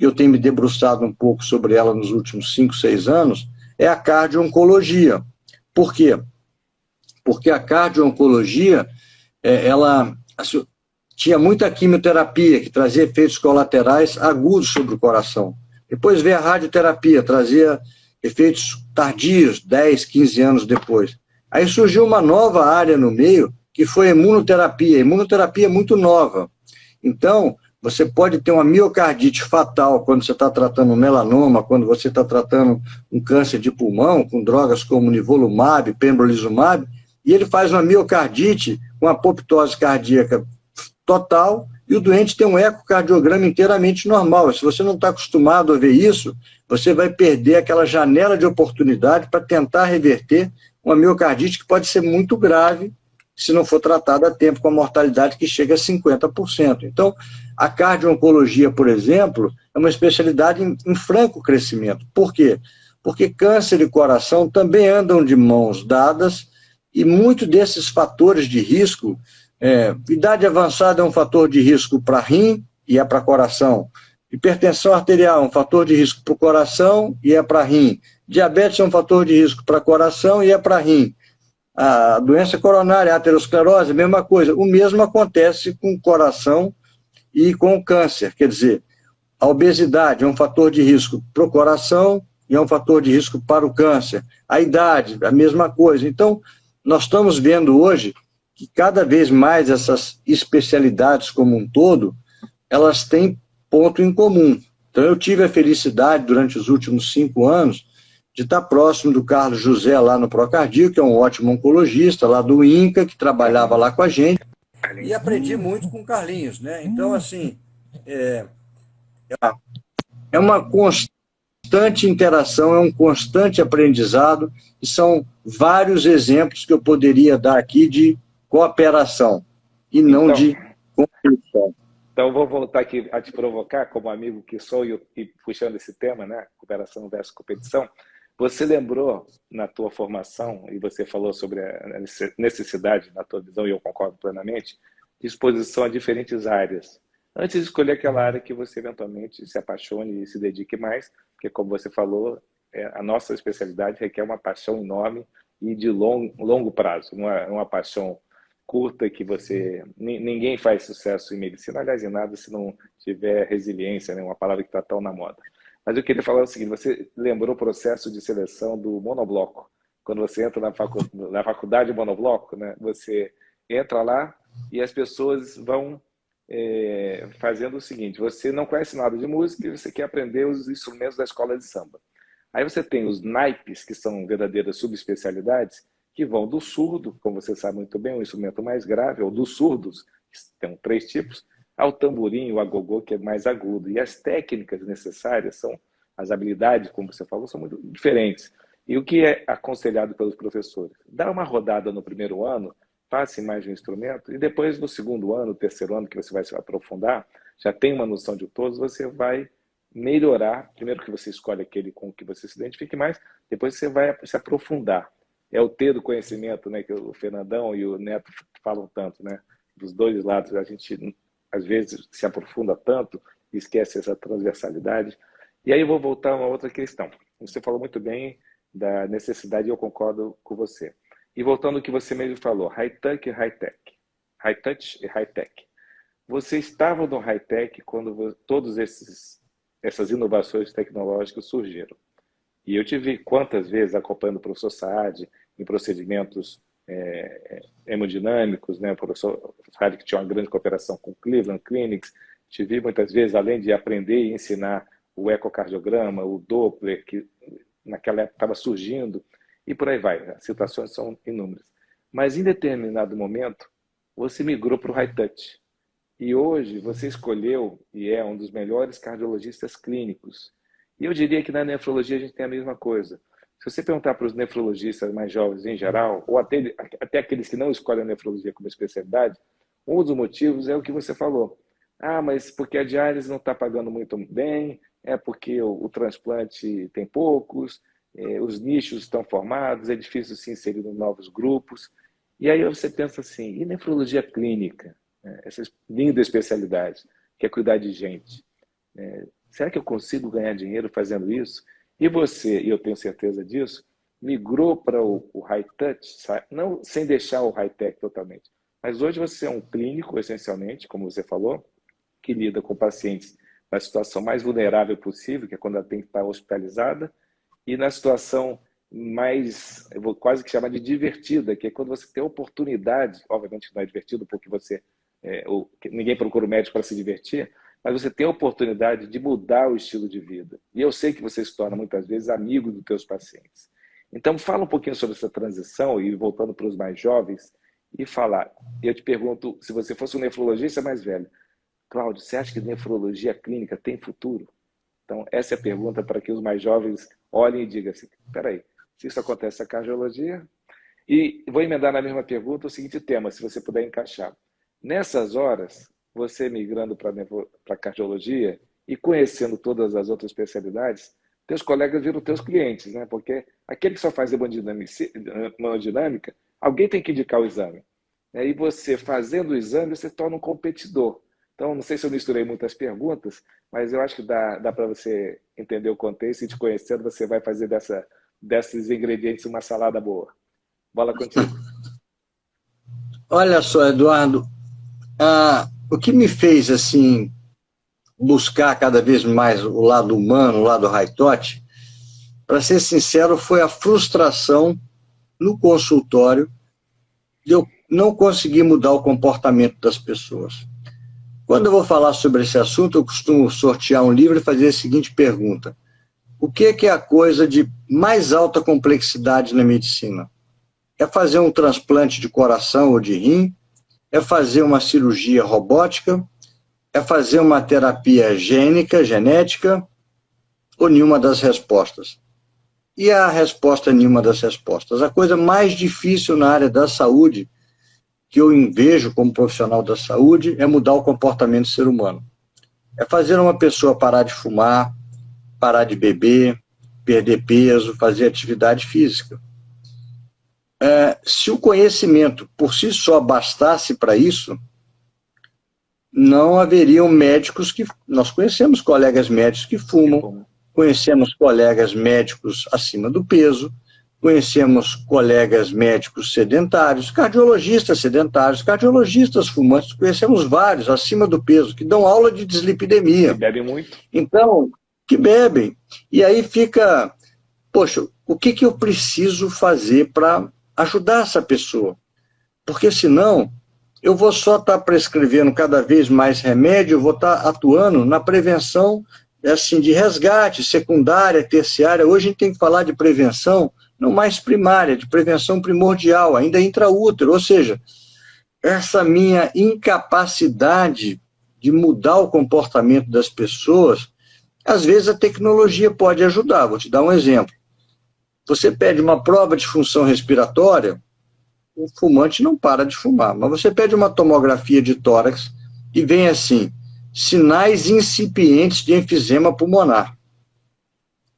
eu tenho me debruçado um pouco sobre ela nos últimos 5, 6 anos, é a cardio-oncologia. Por quê? Porque a cardio-oncologia, ela tinha muita quimioterapia, que trazia efeitos colaterais agudos sobre o coração. Depois veio a radioterapia, trazia efeitos tardios, 10, 15 anos depois. Aí surgiu uma nova área no meio, que foi a imunoterapia. A imunoterapia é muito nova. Então, você pode ter uma miocardite fatal quando você está tratando um melanoma, quando você está tratando um câncer de pulmão, com drogas como nivolumab, pembrolizumab, e ele faz uma miocardite com apoptose cardíaca total, e o doente tem um ecocardiograma inteiramente normal. Se você não está acostumado a ver isso, você vai perder aquela janela de oportunidade para tentar reverter uma miocardite que pode ser muito grave se não for tratada a tempo, com a mortalidade que chega a 50%. Então, a cardio-oncologia, por exemplo, é uma especialidade em franco crescimento. Por quê? Porque câncer e coração também andam de mãos dadas, e muitos desses fatores de risco, idade avançada é um fator de risco para rim e é para coração. Hipertensão arterial é um fator de risco para o coração e é para rim. Diabetes é um fator de risco para coração e é para rim. A doença coronária, a aterosclerose, a mesma coisa. O mesmo acontece com o coração e com o câncer. Quer dizer, a obesidade é um fator de risco para o coração e é um fator de risco para o câncer. A idade, a mesma coisa. Então, nós estamos vendo hoje que cada vez mais essas especialidades como um todo, elas têm ponto em comum. Então, eu tive a felicidade, durante os últimos 5 anos, de estar próximo do Carlos José, lá no Procardio, que é um ótimo oncologista, lá do INCA, que trabalhava lá com a gente, e aprendi muito com o Carlinhos, né? Então, assim, é uma constante interação, é um constante aprendizado, e são vários exemplos que eu poderia dar aqui de cooperação, e não de competição. Então, eu vou voltar aqui a te provocar, como amigo que sou, e puxando esse tema, né? Cooperação versus competição. Você lembrou na tua formação, e você falou sobre a necessidade, na tua visão, e eu concordo plenamente, de exposição a diferentes áreas. Antes de escolher aquela área que você eventualmente se apaixone e se dedique mais, porque, como você falou, a nossa especialidade requer uma paixão enorme e de longo prazo, não é uma paixão curta que você... Ninguém faz sucesso em medicina, aliás, em nada, se não tiver resiliência, né? Uma palavra que está tão na moda. Mas eu queria falar o seguinte, você lembrou o processo de seleção do monobloco. Quando você entra na faculdade monobloco, né? Você entra lá e as pessoas vão fazendo o seguinte, você não conhece nada de música e você quer aprender os instrumentos da escola de samba. Aí você tem os naipes, que são verdadeiras subespecialidades, que vão do surdo, como você sabe muito bem, um instrumento mais grave, ou dos surdos, que tem 3 tipos, ao tamborim, o agogô, que é mais agudo. E as técnicas necessárias, as habilidades, como você falou, são muito diferentes. E o que é aconselhado pelos professores? Dá uma rodada no primeiro ano, passe mais de um instrumento, e depois no segundo ano, terceiro ano, que você vai se aprofundar, já tem uma noção de todos, você vai melhorar. Primeiro que você escolhe aquele com que você se identifique mais, depois você vai se aprofundar. É o ter do conhecimento, né, que o Fernandão e o Neto falam tanto, né? Dos dois lados, a gente às vezes se aprofunda tanto e esquece essa transversalidade. E aí eu vou voltar a uma outra questão. Você falou muito bem da necessidade, e eu concordo com você. E voltando ao que você mesmo falou, high-tech e high-tech. High-touch e high-tech. Você estava no high-tech quando todas essas inovações tecnológicas surgiram. E eu te vi quantas vezes acompanhando o professor Saad em procedimentos hemodinâmicos, né? O professor Saad, que tinha uma grande cooperação com o Cleveland Clinics. Te vi muitas vezes, além de aprender e ensinar o ecocardiograma, o Doppler, que naquela época estava surgindo, e por aí vai. As situações são inúmeras. Mas em determinado momento, você migrou para o high touch. E hoje você escolheu e é um dos melhores cardiologistas clínicos. E eu diria que na nefrologia a gente tem a mesma coisa. Se você perguntar para os nefrologistas mais jovens em geral, ou até aqueles que não escolhem a nefrologia como especialidade, um dos motivos é o que você falou. Ah, mas porque a diálise não está pagando muito bem, é porque o transplante tem poucos, os nichos estão formados, é difícil se inserir em novos grupos. E aí você pensa assim, e nefrologia clínica? Essa linda especialidade, que é cuidar de gente. Será que eu consigo ganhar dinheiro fazendo isso? E você, e eu tenho certeza disso, migrou para o high touch, não sem deixar o high tech totalmente. Mas hoje você é um clínico, essencialmente, como você falou, que lida com pacientes na situação mais vulnerável possível, que é quando ela tem que estar hospitalizada, e na situação mais, eu vou quase que chamar de divertida, que é quando você tem a oportunidade, obviamente não é divertido porque ninguém procura o médico para se divertir, mas você tem a oportunidade de mudar o estilo de vida. E eu sei que você se torna muitas vezes amigo dos teus pacientes. Então fala um pouquinho sobre essa transição, e voltando para os mais jovens, e falar, eu te pergunto, se você fosse um nefrologista mais velho, Cláudio, você acha que nefrologia clínica tem futuro? Então, essa é a pergunta para que os mais jovens olhem e digam assim, peraí, se isso acontece na cardiologia... E vou emendar na mesma pergunta o seguinte tema, se você puder encaixar. Nessas horas, você migrando para a cardiologia e conhecendo todas as outras especialidades, teus colegas viram teus clientes, né? Porque aquele que só faz hemodinâmica, alguém tem que indicar o exame. E você, fazendo o exame, você torna um competidor. Então, não sei se eu misturei muitas perguntas, mas eu acho que dá para você entender o contexto, e te conhecendo, você vai fazer desses ingredientes uma salada boa. Bola contigo. Olha só, Eduardo, o que me fez assim buscar cada vez mais o lado humano, o lado high-touch, para ser sincero, foi a frustração no consultório de eu não conseguir mudar o comportamento das pessoas. Quando eu vou falar sobre esse assunto, eu costumo sortear um livro e fazer a seguinte pergunta: o que é a coisa de mais alta complexidade na medicina? É fazer um transplante de coração ou de rim? É fazer uma cirurgia robótica? É fazer uma terapia genética? Ou nenhuma das respostas? E a resposta é nenhuma das respostas. A coisa mais difícil na área da saúde, que eu vejo como profissional da saúde, é mudar o comportamento do ser humano. É fazer uma pessoa parar de fumar, parar de beber, perder peso, fazer atividade física. Se o conhecimento por si só bastasse para isso, não haveriam médicos que... Nós conhecemos colegas médicos que fumam, conhecemos colegas médicos acima do peso, conhecemos colegas médicos sedentários, cardiologistas sedentários, cardiologistas fumantes, conhecemos vários acima do peso, que dão aula de dislipidemia. Que bebem muito. Então, que bebem. E aí fica, poxa, o que eu preciso fazer para ajudar essa pessoa? Porque senão eu vou só estar prescrevendo cada vez mais remédio, eu vou estar atuando na prevenção assim, de resgate, secundária, terciária. Hoje a gente tem que falar de prevenção, não mais primária, de prevenção primordial, ainda intraútero. Ou seja, essa minha incapacidade de mudar o comportamento das pessoas, às vezes a tecnologia pode ajudar. Vou te dar um exemplo. Você pede uma prova de função respiratória, o fumante não para de fumar, mas você pede uma tomografia de tórax e vem assim, sinais incipientes de enfisema pulmonar.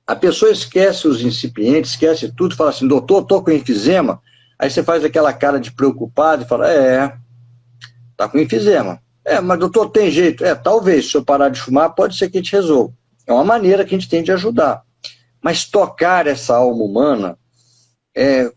A pessoa esquece os incipientes, esquece tudo, fala assim, doutor, estou com enfisema. Aí você faz aquela cara de preocupado e fala, está com enfisema. Mas doutor, tem jeito? Talvez, se eu parar de fumar, pode ser que a gente resolva. É uma maneira que a gente tem de ajudar. Mas tocar essa alma humana,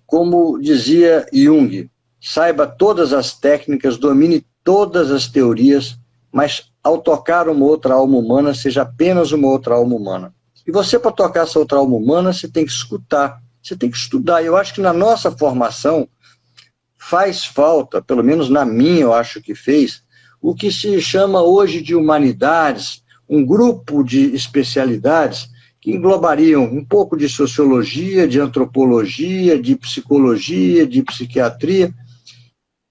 como dizia Jung, saiba todas as técnicas, domine todas as teorias, mas ao tocar uma outra alma humana, seja apenas uma outra alma humana. E você, para tocar essa outra alma humana, você tem que escutar, você tem que estudar. E eu acho que na nossa formação faz falta, pelo menos na minha eu acho que fez, o que se chama hoje de humanidades, um grupo de especialidades que englobariam um pouco de sociologia, de antropologia, de psicologia, de psiquiatria,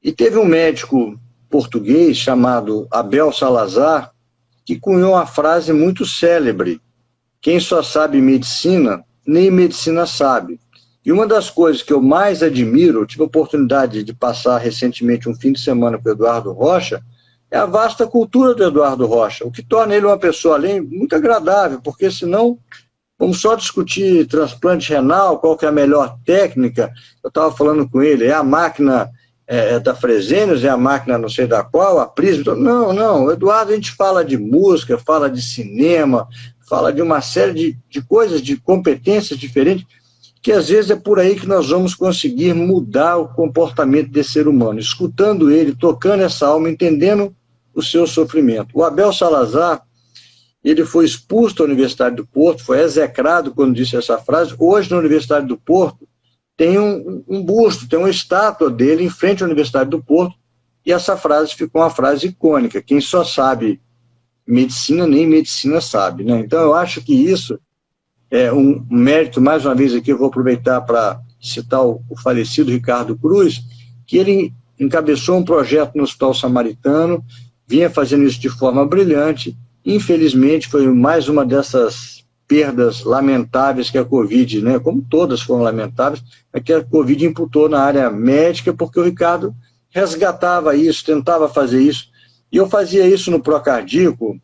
E teve um médico português chamado Abel Salazar, que cunhou uma frase muito célebre: quem só sabe medicina, nem medicina sabe. E uma das coisas que eu mais admiro, eu tive a oportunidade de passar recentemente um fim de semana com o Eduardo Rocha, é a vasta cultura do Eduardo Rocha, o que torna ele uma pessoa, além, muito agradável, porque senão vamos só discutir transplante renal, qual que é a melhor técnica. Eu estava falando com ele, é a máquina da Fresenius, é a máquina não sei da qual, a Prisma. Não, Eduardo, a gente fala de música, fala de cinema, fala de uma série de coisas, de competências diferentes, que às vezes é por aí que nós vamos conseguir mudar o comportamento desse ser humano, escutando ele, tocando essa alma, entendendo o seu sofrimento. O Abel Salazar, ele foi expulso da Universidade do Porto, foi execrado quando disse essa frase. Hoje, na Universidade do Porto, tem um busto, tem uma estátua dele em frente à Universidade do Porto, e essa frase ficou uma frase icônica: quem só sabe medicina, nem medicina sabe, né? Então, eu acho que isso é um mérito, mais uma vez aqui, eu vou aproveitar para citar o falecido Ricardo Cruz, que ele encabeçou um projeto no Hospital Samaritano, vinha fazendo isso de forma brilhante. Infelizmente, foi mais uma dessas perdas lamentáveis que a Covid, né, como todas foram lamentáveis, é que a Covid imputou na área médica, porque o Ricardo resgatava isso, tentava fazer isso. E eu fazia isso no Procardíaco.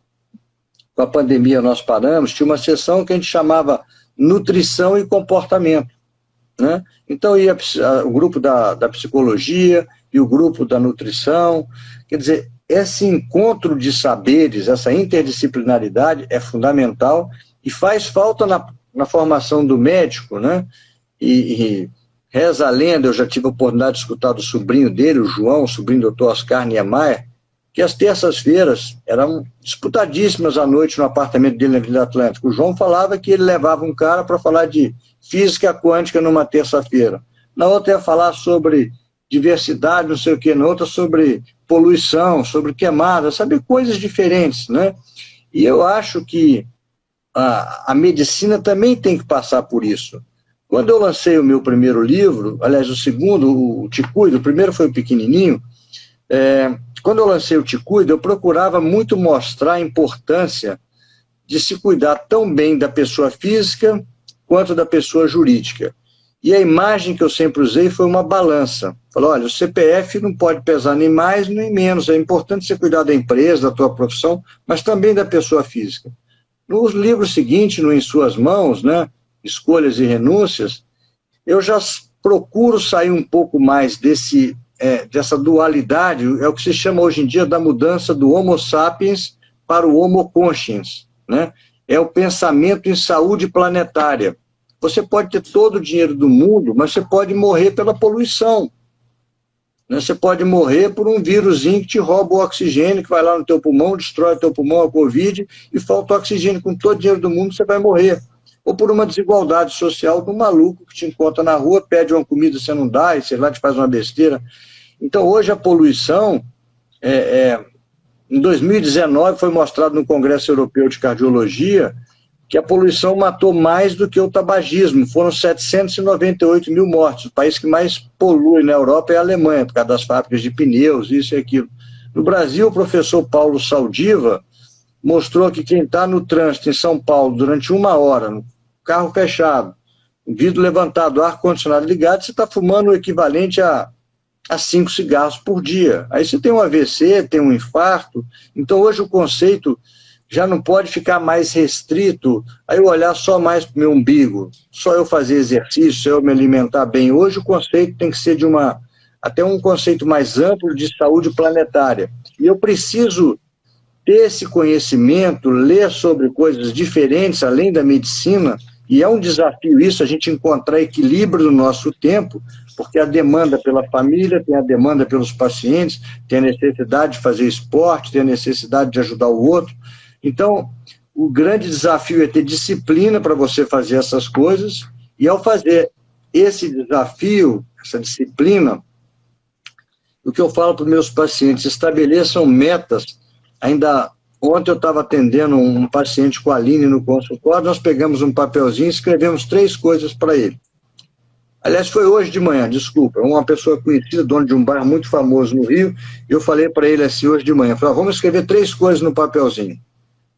Com a pandemia nós paramos, tinha uma sessão que a gente chamava nutrição e comportamento, né? Então ia o grupo da psicologia e o grupo da nutrição. Quer dizer, esse encontro de saberes, essa interdisciplinaridade é fundamental e faz falta na formação do médico, né? E reza a lenda, eu já tive a oportunidade de escutar do sobrinho dele, o João, o sobrinho do Dr. Oscar Niemeyer, que as terças-feiras eram disputadíssimas à noite no apartamento dele na Vila Atlântica. O João falava que ele levava um cara para falar de física quântica numa terça-feira. Na outra ia falar sobre diversidade, não sei o quê, na outra sobre poluição, sobre queimada, sabe, coisas diferentes, né? E eu acho que a medicina também tem que passar por isso. Quando eu lancei o meu primeiro livro, aliás, o segundo, o Te Cuido, o primeiro foi o pequenininho, quando eu lancei o Te Cuido, eu procurava muito mostrar a importância de se cuidar tão bem da pessoa física quanto da pessoa jurídica. E a imagem que eu sempre usei foi uma balança. Falei, olha, o CPF não pode pesar nem mais nem menos, é importante você cuidar da empresa, da tua profissão, mas também da pessoa física. No livro seguinte, no Em Suas Mãos, né, Escolhas e Renúncias, eu já procuro sair um pouco mais dessa dualidade, é o que se chama hoje em dia da mudança do Homo sapiens para o Homo consciens, né? É o pensamento em saúde planetária. Você pode ter todo o dinheiro do mundo, mas você pode morrer pela poluição, né? Você pode morrer por um vírusinho que te rouba o oxigênio, que vai lá no teu pulmão, destrói o teu pulmão, a Covid, e falta oxigênio. Com todo o dinheiro do mundo, você vai morrer. Ou por uma desigualdade social do maluco que te encontra na rua, pede uma comida, você não dá, e sei lá, te faz uma besteira. Então, hoje a poluição, em 2019 foi mostrado no Congresso Europeu de Cardiologia que a poluição matou mais do que o tabagismo, foram 798 mil mortes. O país que mais polui na Europa é a Alemanha, por causa das fábricas de pneus, isso e aquilo. No Brasil, o professor Paulo Saldiva mostrou que quem está no trânsito em São Paulo durante 1 hora, no carro fechado, vidro levantado, ar-condicionado ligado, você está fumando o equivalente a 5 cigarros por dia. Aí você tem um AVC, tem um infarto. Então hoje o conceito já não pode ficar mais restrito a eu olhar só mais para o meu umbigo, só eu fazer exercício, só eu me alimentar bem. Hoje o conceito tem que ser até um conceito mais amplo de saúde planetária. E eu preciso ter esse conhecimento, ler sobre coisas diferentes, além da medicina, e é um desafio isso, a gente encontrar equilíbrio no nosso tempo, porque a demanda pela família, tem a demanda pelos pacientes, tem a necessidade de fazer esporte, tem a necessidade de ajudar o outro. Então, o grande desafio é ter disciplina para você fazer essas coisas, e ao fazer esse desafio, essa disciplina, o que eu falo para os meus pacientes, estabeleçam metas. Ainda ontem eu estava atendendo um paciente com a Aline no consultório, nós pegamos um papelzinho e escrevemos 3 coisas para ele. Aliás, foi hoje de manhã, desculpa, uma pessoa conhecida, dono de um bar muito famoso no Rio, eu falei para ele assim hoje de manhã, falei, vamos escrever 3 coisas no papelzinho.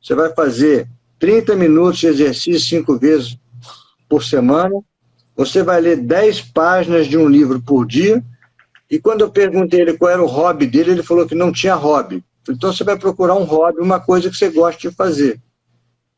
Você vai fazer 30 minutos de exercício 5 vezes por semana, você vai ler 10 páginas de um livro por dia, e quando eu perguntei ele qual era o hobby dele, ele falou que não tinha hobby. Então você vai procurar um hobby, uma coisa que você gosta de fazer.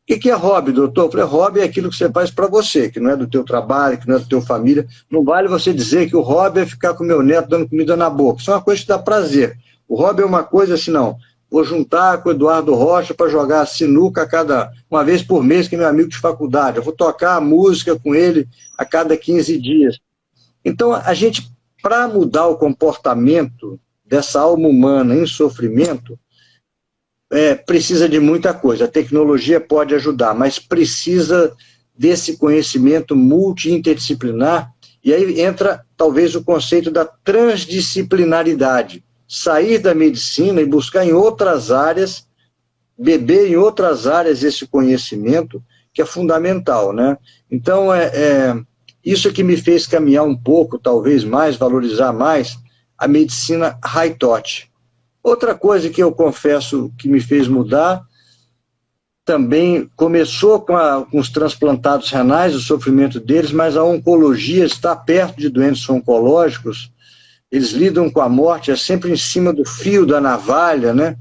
O que é hobby, doutor? Eu falei, hobby é aquilo que você faz para você, que não é do teu trabalho, que não é do teu família. Não vale você dizer que o hobby é ficar com o meu neto dando comida na boca. Isso é uma coisa que dá prazer. O hobby é uma coisa assim, não. Vou juntar com o Eduardo Rocha para jogar sinuca uma vez por mês, que é meu amigo de faculdade. Eu vou tocar música com ele a cada 15 dias. Então, a gente, para mudar o comportamento dessa alma humana em sofrimento, precisa de muita coisa. A tecnologia pode ajudar, mas precisa desse conhecimento multi-interdisciplinar, e aí entra talvez o conceito da transdisciplinaridade. Sair da medicina e buscar em outras áreas, beber em outras áreas esse conhecimento, que é fundamental, né? Então, isso que me fez caminhar um pouco, talvez mais, valorizar mais, a medicina high-touch. Outra coisa que eu confesso que me fez mudar, também começou com os transplantados renais, o sofrimento deles, mas a oncologia está perto de doentes oncológicos, eles lidam com a morte, é sempre em cima do fio da navalha, né?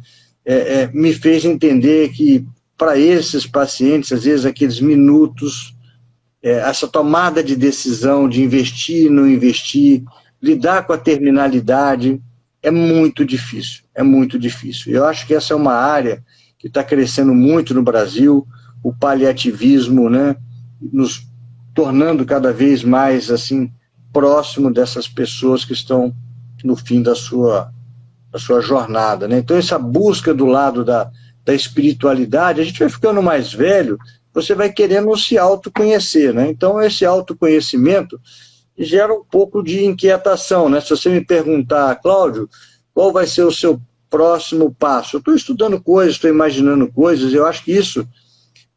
Me fez entender que para esses pacientes, às vezes aqueles minutos, essa tomada de decisão de investir, não investir, lidar com a terminalidade, é muito difícil, é muito difícil. Eu acho que essa é uma área que está crescendo muito no Brasil, o paliativismo, né, nos tornando cada vez mais assim, próximo dessas pessoas que estão no fim da sua jornada, né? Então, essa busca do lado da espiritualidade, a gente vai ficando mais velho, você vai querendo se autoconhecer, né? Então, esse autoconhecimento gera um pouco de inquietação, né? Se você me perguntar, Cláudio, qual vai ser o seu próximo passo? Eu estou estudando coisas, estou imaginando coisas, eu acho que isso,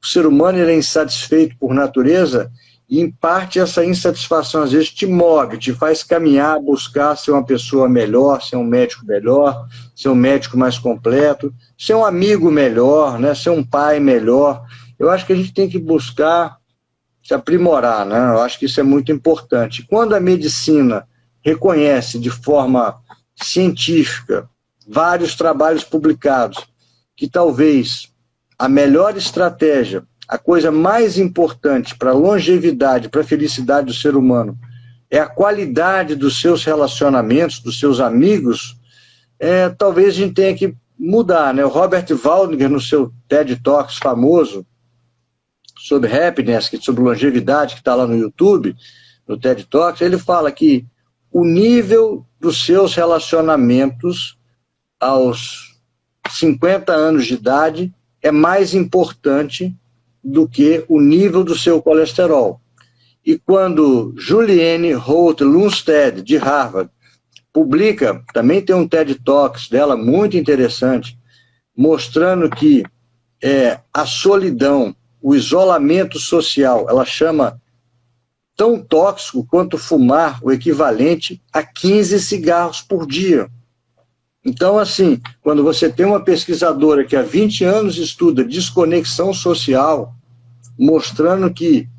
o ser humano ele é insatisfeito por natureza, e em parte essa insatisfação às vezes te move, te faz caminhar, buscar ser uma pessoa melhor, ser um médico melhor, ser um médico mais completo, ser um amigo melhor, né? Ser um pai melhor. Eu acho que a gente tem que buscar se aprimorar, né? Eu acho que isso é muito importante. Quando a medicina reconhece de forma científica vários trabalhos publicados, que talvez a melhor estratégia, a coisa mais importante para a longevidade, para a felicidade do ser humano, é a qualidade dos seus relacionamentos, dos seus amigos, talvez a gente tenha que mudar, né? O Robert Waldinger, no seu TED Talks famoso, sobre happiness, sobre longevidade, que está lá no YouTube, no TED Talks, ele fala que o nível dos seus relacionamentos aos 50 anos de idade é mais importante do que o nível do seu colesterol. E quando Julianne Holt-Lunstad, de Harvard, publica, também tem um TED Talks dela muito interessante, mostrando que a solidão, o isolamento social, ela chama tão tóxico quanto fumar, o equivalente a 15 cigarros por dia. Então, assim, quando você tem uma pesquisadora que há 20 anos estuda desconexão social, mostrando que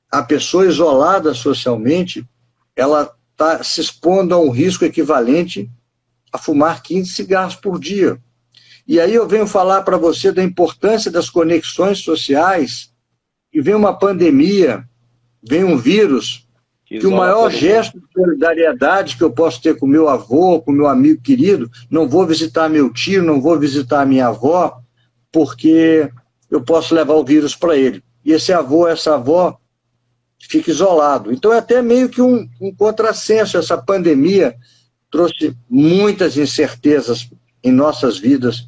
a pessoa isolada socialmente, ela está se expondo a um risco equivalente a fumar 15 cigarros por dia. E aí eu venho falar para você da importância das conexões sociais, e vem uma pandemia, vem um vírus, que o maior gesto de solidariedade que eu posso ter com meu avô, com meu amigo querido, não vou visitar meu tio, não vou visitar minha avó, porque eu posso levar o vírus para ele. E esse avô, essa avó, fica isolado. Então é até meio que um contrassenso. Essa pandemia trouxe muitas incertezas em nossas vidas,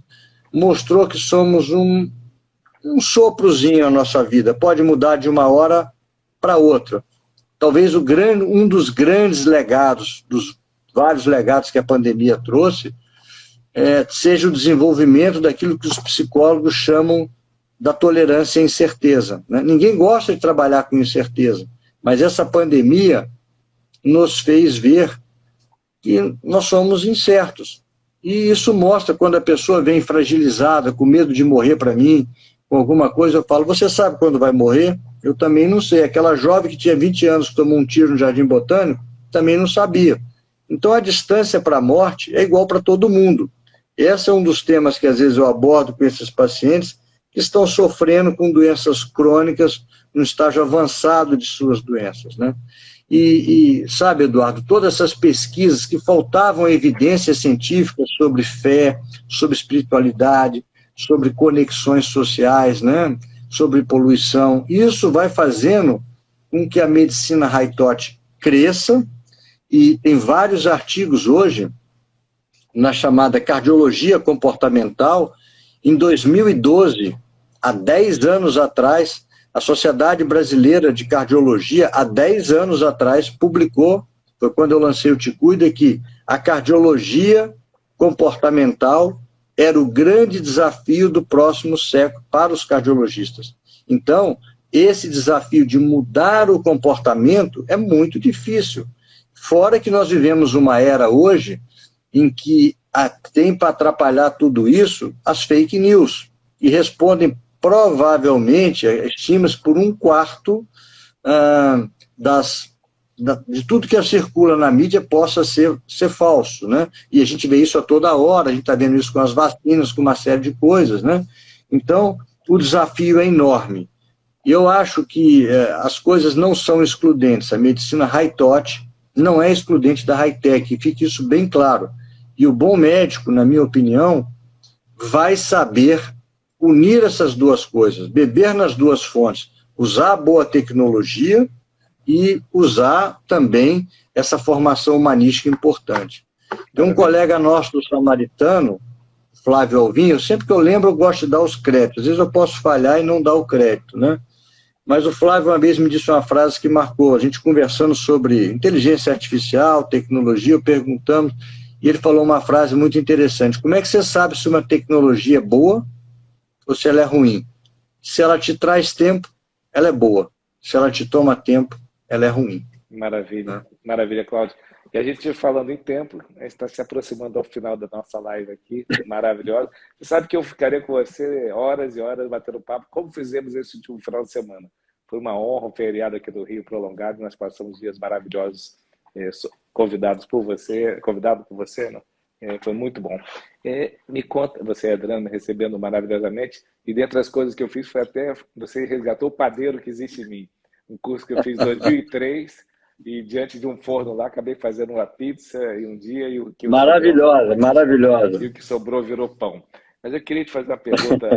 mostrou que somos um soprozinho na nossa vida, pode mudar de uma hora para outra. Talvez um dos grandes legados, dos vários legados que a pandemia trouxe, seja o desenvolvimento daquilo que os psicólogos chamam da tolerância à incerteza, né? Ninguém gosta de trabalhar com incerteza, mas essa pandemia nos fez ver que nós somos incertos. E isso mostra quando a pessoa vem fragilizada, com medo de morrer para mim, com alguma coisa, eu falo, você sabe quando vai morrer? Eu também não sei. Aquela jovem que tinha 20 anos que tomou um tiro no Jardim Botânico, também não sabia. Então a distância para a morte é igual para todo mundo. Esse é um dos temas que às vezes eu abordo com esses pacientes que estão sofrendo com doenças crônicas no estágio avançado de suas doenças, né? E sabe, Eduardo, todas essas pesquisas que faltavam evidências científicas sobre fé, sobre espiritualidade, sobre conexões sociais, né? Sobre poluição, isso vai fazendo com que a medicina high-touch cresça, e tem vários artigos hoje na chamada cardiologia comportamental. Em 2012, há 10 anos atrás, a Sociedade Brasileira de Cardiologia, há 10 anos atrás, publicou, foi quando eu lancei o Te Cuida, que a cardiologia comportamental era o grande desafio do próximo século para os cardiologistas. Então, esse desafio de mudar o comportamento é muito difícil. Fora que nós vivemos uma era hoje em que tem para atrapalhar tudo isso as fake news, que respondem provavelmente, estima-se, por 1/4 de tudo que circula na mídia possa ser falso, né? E a gente vê isso a toda hora, a gente está vendo isso com as vacinas, com uma série de coisas, né? Então, o desafio é enorme. E eu acho que as coisas não são excludentes. A medicina high-touch não é excludente da high-tech, fique isso bem claro. E o bom médico, na minha opinião, vai saber unir essas duas coisas, beber nas duas fontes, usar a boa tecnologia e usar também essa formação humanística importante. Tem um colega nosso do Samaritano, Flávio Alvim, sempre que eu lembro eu gosto de dar os créditos, às vezes eu posso falhar e não dar o crédito, né? Mas o Flávio uma vez me disse uma frase que marcou, a gente conversando sobre inteligência artificial, tecnologia, perguntamos, e ele falou uma frase muito interessante: como é que você sabe se uma tecnologia é boa ou se ela é ruim? Se ela te traz tempo, ela é boa. Se ela te toma tempo, ela é ruim. Maravilha, maravilha, Cláudio. E a gente falando em tempo, a gente está se aproximando ao final da nossa live aqui, maravilhosa. Você sabe que eu ficaria com você horas e horas batendo papo, como fizemos esse último final de semana. Foi uma honra, um feriado aqui do Rio prolongado, nós passamos dias maravilhosos, convidado por você, não? Foi muito bom. Me conta, você, Adriano, me recebendo maravilhosamente, e dentre as coisas que eu fiz foi até, você resgatou o padeiro que existe em mim. Um curso que eu fiz em 2003, e diante de um forno lá, acabei fazendo uma pizza em um dia, e o que maravilhosa, maravilhosa. E o que sobrou virou pão. Mas eu queria te fazer uma pergunta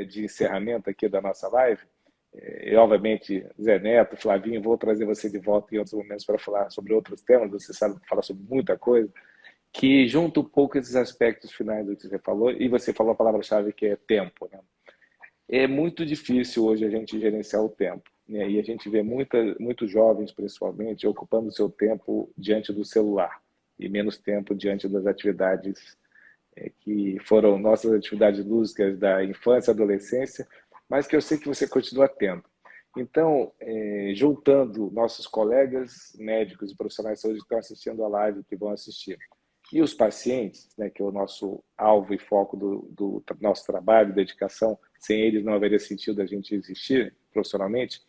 de encerramento aqui da nossa live. E, obviamente, Zé Neto, Flavinho, vou trazer você de volta em outros momentos para falar sobre outros temas, você sabe falar sobre muita coisa, que junta um pouco esses aspectos finais do que você falou, e você falou a palavra-chave que é tempo, né? É muito difícil hoje a gente gerenciar o tempo, né? E a gente vê muitos jovens, principalmente, ocupando o seu tempo diante do celular e menos tempo diante das atividades que foram nossas atividades lúdicas da infância e adolescência, mas que eu sei que você continua tendo. Então, juntando nossos colegas médicos e profissionais de saúde que estão assistindo a live, que vão assistir, e os pacientes, né, que é o nosso alvo e foco do nosso trabalho, dedicação, sem eles não haveria sentido a gente existir profissionalmente,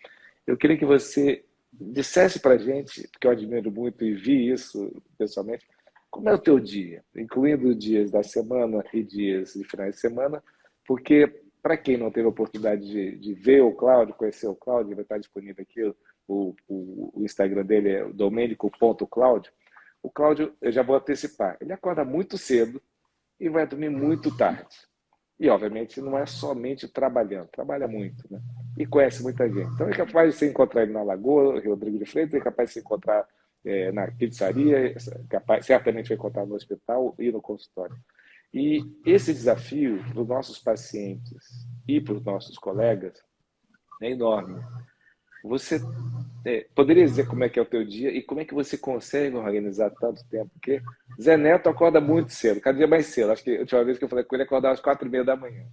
eu queria que você dissesse para a gente, porque eu admiro muito e vi isso pessoalmente, como é o teu dia, incluindo dias da semana e dias de finais de semana, porque para quem não teve a oportunidade de ver o Cláudio, conhecer o Cláudio, vai estar disponível aqui, o Instagram dele é domenico.claudio. O Cláudio, eu já vou antecipar, ele acorda muito cedo e vai dormir muito tarde. E, obviamente, não é somente trabalhando, trabalha muito, né? E conhece muita gente. Então, é capaz de se encontrar ele na Lagoa, Rodrigo de Freitas, é capaz de se encontrar na pizzaria, certamente vai encontrar no hospital e no consultório. E esse desafio para os nossos pacientes e para os nossos colegas é enorme. Você poderia dizer como é que é o teu dia e como é que você consegue organizar tanto tempo? Porque Zé Neto acorda muito cedo, cada dia mais cedo. Acho que a última vez que eu falei com ele, acordava às 4h30 da manhã.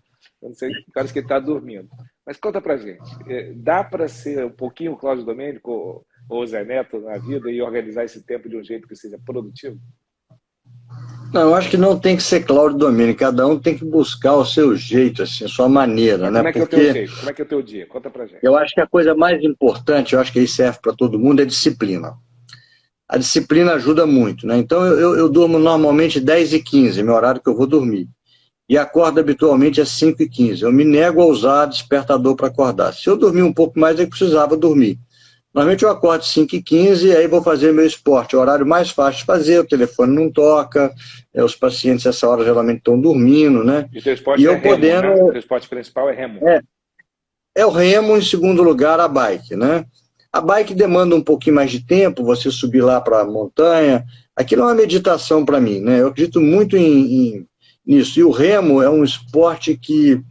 Eu não sei que horas que ele está dormindo. Mas conta pra gente, dá para ser um pouquinho o Cláudio Domênico ou Zé Neto na vida e organizar esse tempo de um jeito que seja produtivo? Não, eu acho que não tem que ser Cláudio Domênico, cada um tem que buscar o seu jeito, assim, a sua maneira, né? Como é que é o teu jeito? Como é que é o teu dia? Conta pra gente. Eu acho que a coisa mais importante, eu acho que aí serve para todo mundo, é disciplina. A disciplina ajuda muito, né? Então eu durmo normalmente 10h15, meu horário que eu vou dormir. E acordo habitualmente às 5h15. Eu me nego a usar despertador para acordar. Se eu dormir um pouco mais, eu precisava dormir. Normalmente eu acordo às 5h15 e aí vou fazer meu esporte. É o horário mais fácil de fazer, o telefone não toca, os pacientes essa hora geralmente estão dormindo, né? E o teu esporte é remo, né? O teu esporte principal é remo. É o remo, em segundo lugar, a bike, né? A bike demanda um pouquinho mais de tempo, você subir lá para a montanha. Aquilo é uma meditação para mim, né? Eu acredito muito nisso. E o remo é um esporte que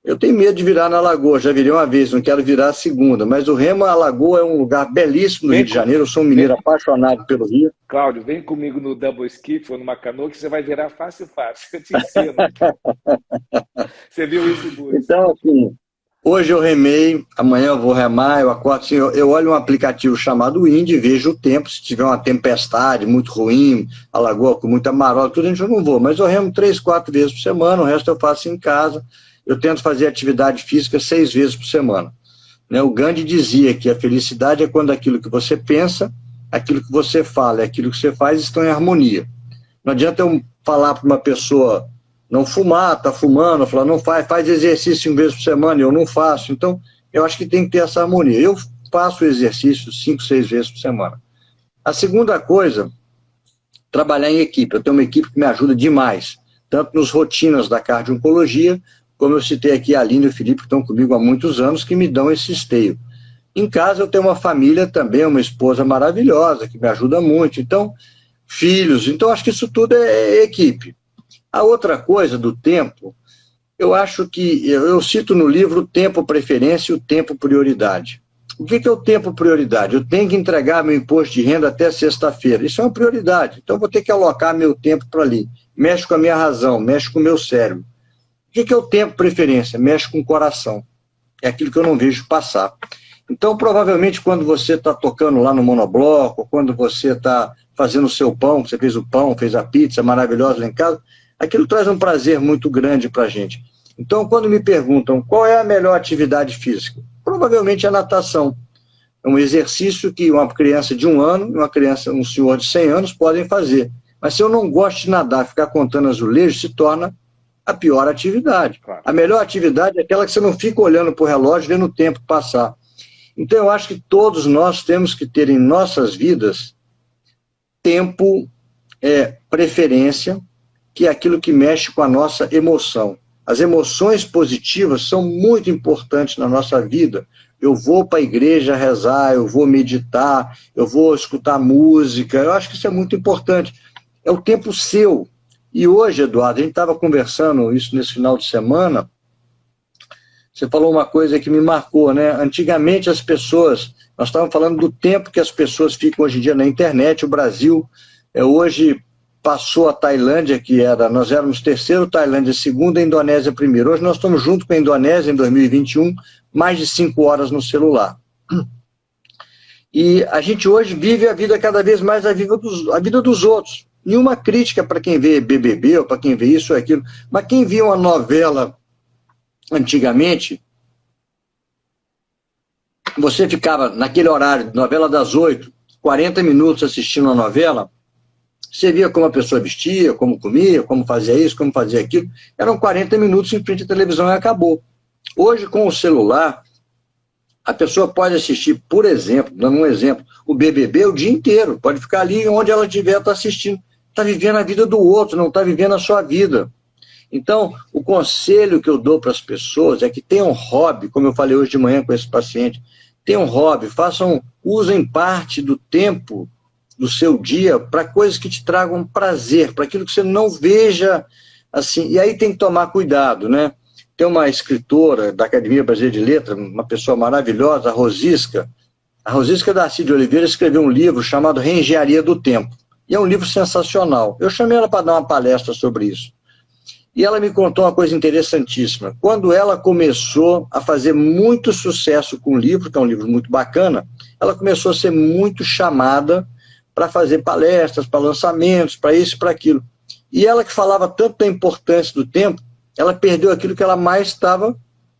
eu tenho medo de virar na lagoa. Já virei uma vez, não quero virar a segunda. Mas o remo, a lagoa é um lugar belíssimo no Rio de Janeiro. Eu sou um mineiro apaixonado pelo Rio. Cláudio, vem comigo no double skiff ou numa canoa que você vai virar fácil. Eu te ensino. Você viu isso, Búzios? Então, assim, hoje eu remei, amanhã eu vou remar, eu acordo assim, eu olho um aplicativo chamado Indy, vejo o tempo, se tiver uma tempestade muito ruim, a lagoa com muita marola, tudo, eu não vou, mas eu remo 3, 4 vezes por semana, o resto eu faço em casa. Eu tento fazer atividade física 6 vezes por semana. Né? O Gandhi dizia que a felicidade é quando aquilo que você pensa, aquilo que você fala e aquilo que você faz estão em harmonia. Não adianta eu falar para uma pessoa não fumar, tá fumando, eu falar não faz exercício 5 vezes por semana e eu não faço. Então, eu acho que tem que ter essa harmonia. Eu faço exercício 5, 6 vezes por semana. A segunda coisa, trabalhar em equipe. Eu tenho uma equipe que me ajuda demais, tanto nos rotinas da cardio-oncologia, como eu citei aqui a Aline e o Felipe, que estão comigo há muitos anos, que me dão esse esteio. Em casa eu tenho uma família também, uma esposa maravilhosa, que me ajuda muito. Então, filhos. Então, acho que isso tudo é equipe. A outra coisa do tempo, eu acho que, eu cito no livro o tempo preferência e o tempo prioridade. O que é o tempo prioridade? Eu tenho que entregar meu imposto de renda até sexta-feira. Isso é uma prioridade. Então, eu vou ter que alocar meu tempo para ali. Mexe com a minha razão, mexe com o meu cérebro. O que é o tempo preferência? Mexe com o coração. É aquilo que eu não vejo passar. Então, provavelmente, quando você está tocando lá no monobloco, quando você está fazendo o seu pão, você fez o pão, fez a pizza maravilhosa lá em casa, aquilo traz um prazer muito grande para a gente. Então, quando me perguntam qual é a melhor atividade física, provavelmente a natação. É um exercício que uma criança de 1 ano e uma criança, um senhor de 100 anos podem fazer. Mas se eu não gosto de nadar, ficar contando azulejos, se torna a pior atividade. Claro. A melhor atividade é aquela que você não fica olhando para o relógio, vendo o tempo passar. Então, eu acho que todos nós temos que ter em nossas vidas tempo, preferência, que é aquilo que mexe com a nossa emoção. As emoções positivas são muito importantes na nossa vida. Eu vou para a igreja rezar, eu vou meditar, eu vou escutar música, eu acho que isso é muito importante. É o tempo seu. E hoje, Eduardo, a gente estava conversando isso nesse final de semana, você falou uma coisa que me marcou, né? Antigamente as pessoas, nós estávamos falando do tempo que as pessoas ficam hoje em dia na internet, o Brasil hoje passou a Tailândia, nós éramos terceiro, Tailândia segunda, a Indonésia primeiro. Hoje nós estamos junto com a Indonésia em 2021, mais de 5 horas no celular. E a gente hoje vive a vida cada vez mais a vida dos outros. Nenhuma crítica para quem vê BBB ou para quem vê isso ou aquilo, mas quem via uma novela antigamente, você ficava naquele horário, novela das 8, 40 minutos assistindo a novela, você via como a pessoa vestia, como comia, como fazia isso, como fazia aquilo, eram 40 minutos em frente à televisão e acabou. Hoje, com o celular, a pessoa pode assistir, por exemplo, dando um exemplo, o BBB o dia inteiro, pode ficar ali onde ela estiver, está assistindo, está vivendo a vida do outro, não está vivendo a sua vida. Então, o conselho que eu dou para as pessoas é que tenham um hobby, como eu falei hoje de manhã com esse paciente, tenham um hobby, usem parte do tempo do seu dia para coisas que te tragam prazer, para aquilo que você não veja assim, e aí tem que tomar cuidado, né? Tem uma escritora da Academia Brasileira de Letras, uma pessoa maravilhosa, a Rosisca Darcy de Oliveira escreveu um livro chamado Reengenharia do Tempo, e é um livro sensacional. Eu chamei ela para dar uma palestra sobre isso. E ela me contou uma coisa interessantíssima. Quando ela começou a fazer muito sucesso com o livro, que é um livro muito bacana, ela começou a ser muito chamada para fazer palestras, para lançamentos, para isso e para aquilo. E ela que falava tanto da importância do tempo, ela perdeu aquilo que ela mais estava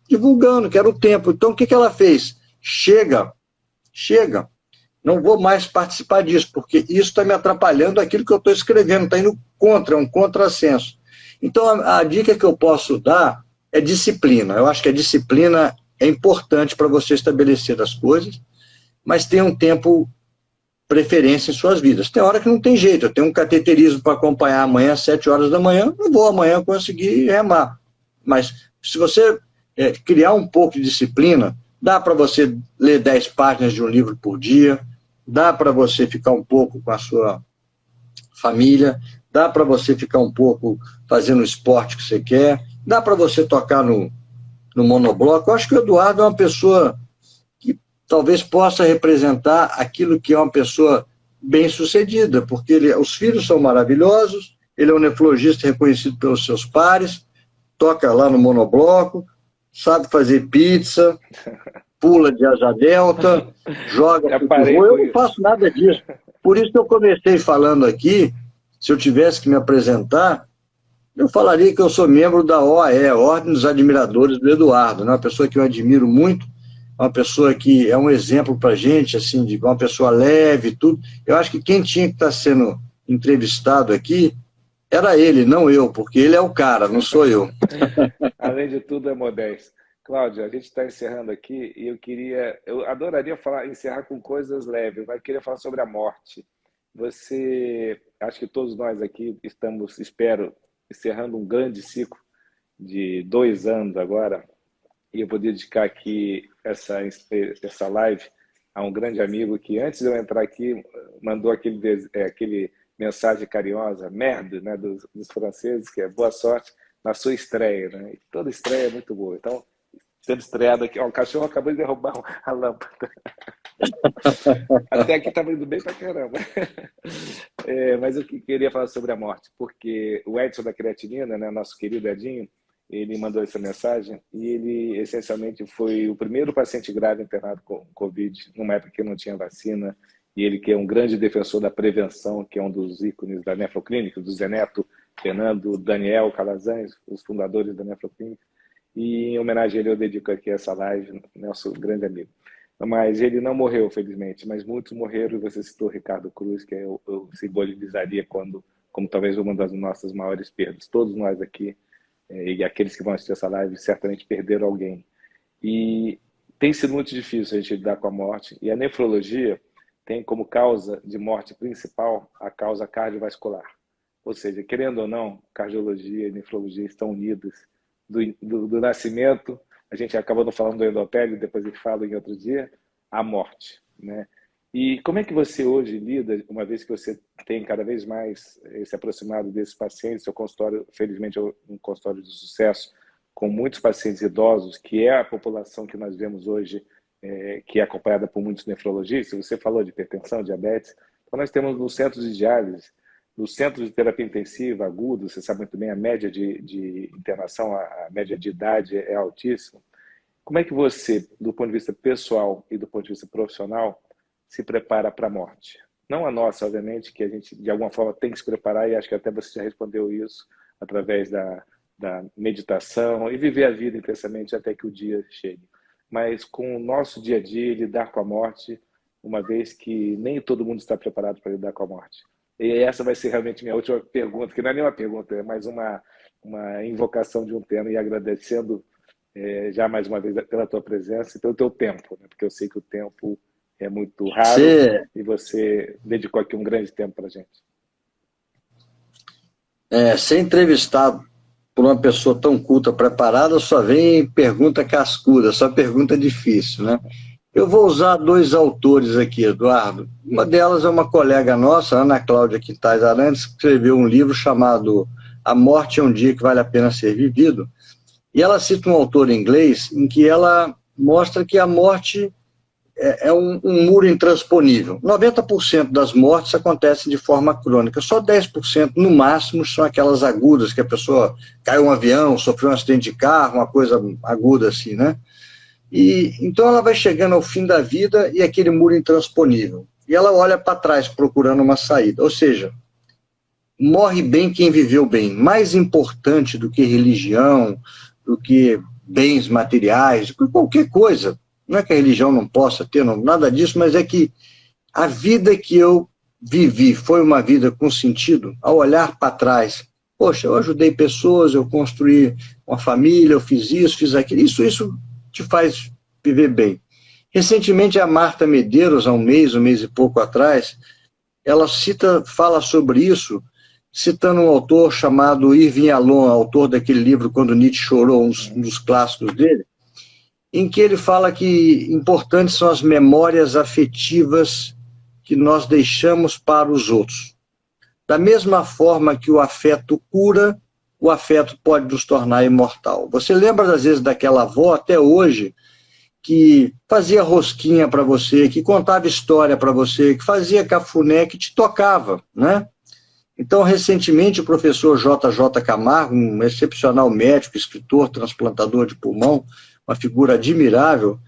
divulgando, que era o tempo. Então, o que ela fez? Chega, não vou mais participar disso, porque isso está me atrapalhando aquilo que eu estou escrevendo, está indo contra, é um contrassenso. Então, a dica que eu posso dar é disciplina. Eu acho que a disciplina é importante para você estabelecer as coisas, mas tem um tempo preferência em suas vidas. Tem hora que não tem jeito, eu tenho um cateterismo para acompanhar amanhã às 7 horas da manhã, não vou amanhã conseguir remar. Mas se você criar um pouco de disciplina, dá para você ler 10 páginas de um livro por dia, dá para você ficar um pouco com a sua família, dá para você ficar um pouco fazendo o esporte que você quer, dá para você tocar no monobloco. Eu acho que o Eduardo é uma pessoa que talvez possa representar aquilo que é uma pessoa bem-sucedida, porque os filhos são maravilhosos, ele é um nefrologista reconhecido pelos seus pares, toca lá no monobloco, sabe fazer pizza, pula de asa delta, joga futebol. Eu não faço nada disso. Por isso que eu comecei falando aqui, se eu tivesse que me apresentar, eu falaria que eu sou membro da OAE, Ordem dos Admiradores do Eduardo, né? Uma pessoa que eu admiro muito, uma pessoa que é um exemplo para a gente, assim, de uma pessoa leve e tudo. Eu acho que quem tinha que estar sendo entrevistado aqui era ele, não eu, porque ele é o cara, não sou eu. Além de tudo, é modesto. Cláudio, a gente está encerrando aqui e eu adoraria encerrar com coisas leves, mas queria falar sobre a morte. Acho que todos nós aqui estamos, espero, encerrando um grande ciclo de 2 anos agora, e eu vou dedicar aqui essa live a um grande amigo que, antes de eu entrar aqui, mandou aquele mensagem carinhosa, merda, né, dos franceses, que é boa sorte na sua estreia, né? E toda estreia é muito boa. Então, sendo estreado aqui, ó, o cachorro acabou de derrubar a lâmpada. Até aqui estava indo bem pra caramba. Mas eu queria falar sobre a morte, porque o Edson da Creatinina, né, nosso querido Edinho, ele mandou essa mensagem e ele, essencialmente, foi o primeiro paciente grave internado com Covid, numa época que não tinha vacina, e ele que é um grande defensor da prevenção, que é um dos ícones da Nefroclínica, do Zé Neto, Fernando, Daniel Calazans, os fundadores da Nefroclínica, e em homenagem a ele eu dedico aqui essa live, nosso grande amigo. Mas ele não morreu, felizmente, mas muitos morreram, e você citou Ricardo Cruz, que eu simbolizaria como talvez uma das nossas maiores perdas. Todos nós aqui, e aqueles que vão assistir essa live, certamente perderam alguém. E tem sido muito difícil a gente lidar com a morte, e a nefrologia tem como causa de morte principal a causa cardiovascular. Ou seja, querendo ou não, cardiologia e nefrologia estão unidas do nascimento, a gente acabou não falando do endotélio, depois a gente fala em outro dia, a morte, né? E como é que você hoje lida, uma vez que você tem cada vez mais se aproximado desses pacientes, seu consultório, felizmente, é um consultório de sucesso, com muitos pacientes idosos, que é a população que nós vemos hoje, que é acompanhada por muitos nefrologistas. Você falou de hipertensão, diabetes. Então, nós temos nos centros de diálise, nos centros de terapia intensiva agudo, você sabe muito bem, a média de internação, a média de idade é altíssima. Como é que você, do ponto de vista pessoal e do ponto de vista profissional, se prepara para a morte? Não a nossa, obviamente, que a gente, de alguma forma, tem que se preparar, e acho que até você já respondeu isso através da meditação e viver a vida intensamente até que o dia chegue. Mas com o nosso dia a dia, lidar com a morte, uma vez que nem todo mundo está preparado para lidar com a morte. E essa vai ser realmente minha última pergunta, que não é nem uma pergunta, é mais uma invocação de um tema, e agradecendo já mais uma vez pela tua presença e pelo teu tempo, né? Porque eu sei que o tempo é muito raro e você dedicou aqui um grande tempo para a gente. Ser entrevistado por uma pessoa tão culta, preparada, só vem pergunta cascuda, só pergunta difícil, né? Eu vou usar 2 autores aqui, Eduardo. Uma delas é uma colega nossa, Ana Cláudia Quintais Arantes, que escreveu um livro chamado A Morte é um Dia que Vale a Pena Ser Vivido. E ela cita um autor inglês em que ela mostra que a morte é um muro intransponível. 90% das mortes acontecem de forma crônica, só 10% no máximo são aquelas agudas, que a pessoa caiu um avião, sofreu um acidente de carro, uma coisa aguda assim, né? E então ela vai chegando ao fim da vida e aquele muro intransponível. E ela olha para trás procurando uma saída. Ou seja, morre bem quem viveu bem. Mais importante do que religião, do que bens materiais, do que qualquer coisa. Não é que a religião não possa ter, não, nada disso, mas é que a vida que eu vivi foi uma vida com sentido. Ao olhar para trás, poxa, eu ajudei pessoas, eu construí uma família, eu fiz isso, fiz aquilo. Isso te faz viver bem. Recentemente, a Marta Medeiros, há um mês e pouco atrás, ela fala sobre isso, citando um autor chamado Irving Yalom, autor daquele livro Quando Nietzsche Chorou, um dos clássicos dele, em que ele fala que importantes são as memórias afetivas que nós deixamos para os outros. Da mesma forma que o afeto cura, o afeto pode nos tornar imortal. Você lembra, às vezes, daquela avó, até hoje, que fazia rosquinha para você, que contava história para você, que fazia cafuné, que te tocava, né? Então, recentemente, o professor J.J. Camargo, um excepcional médico, escritor, transplantador de pulmão, uma figura admirável,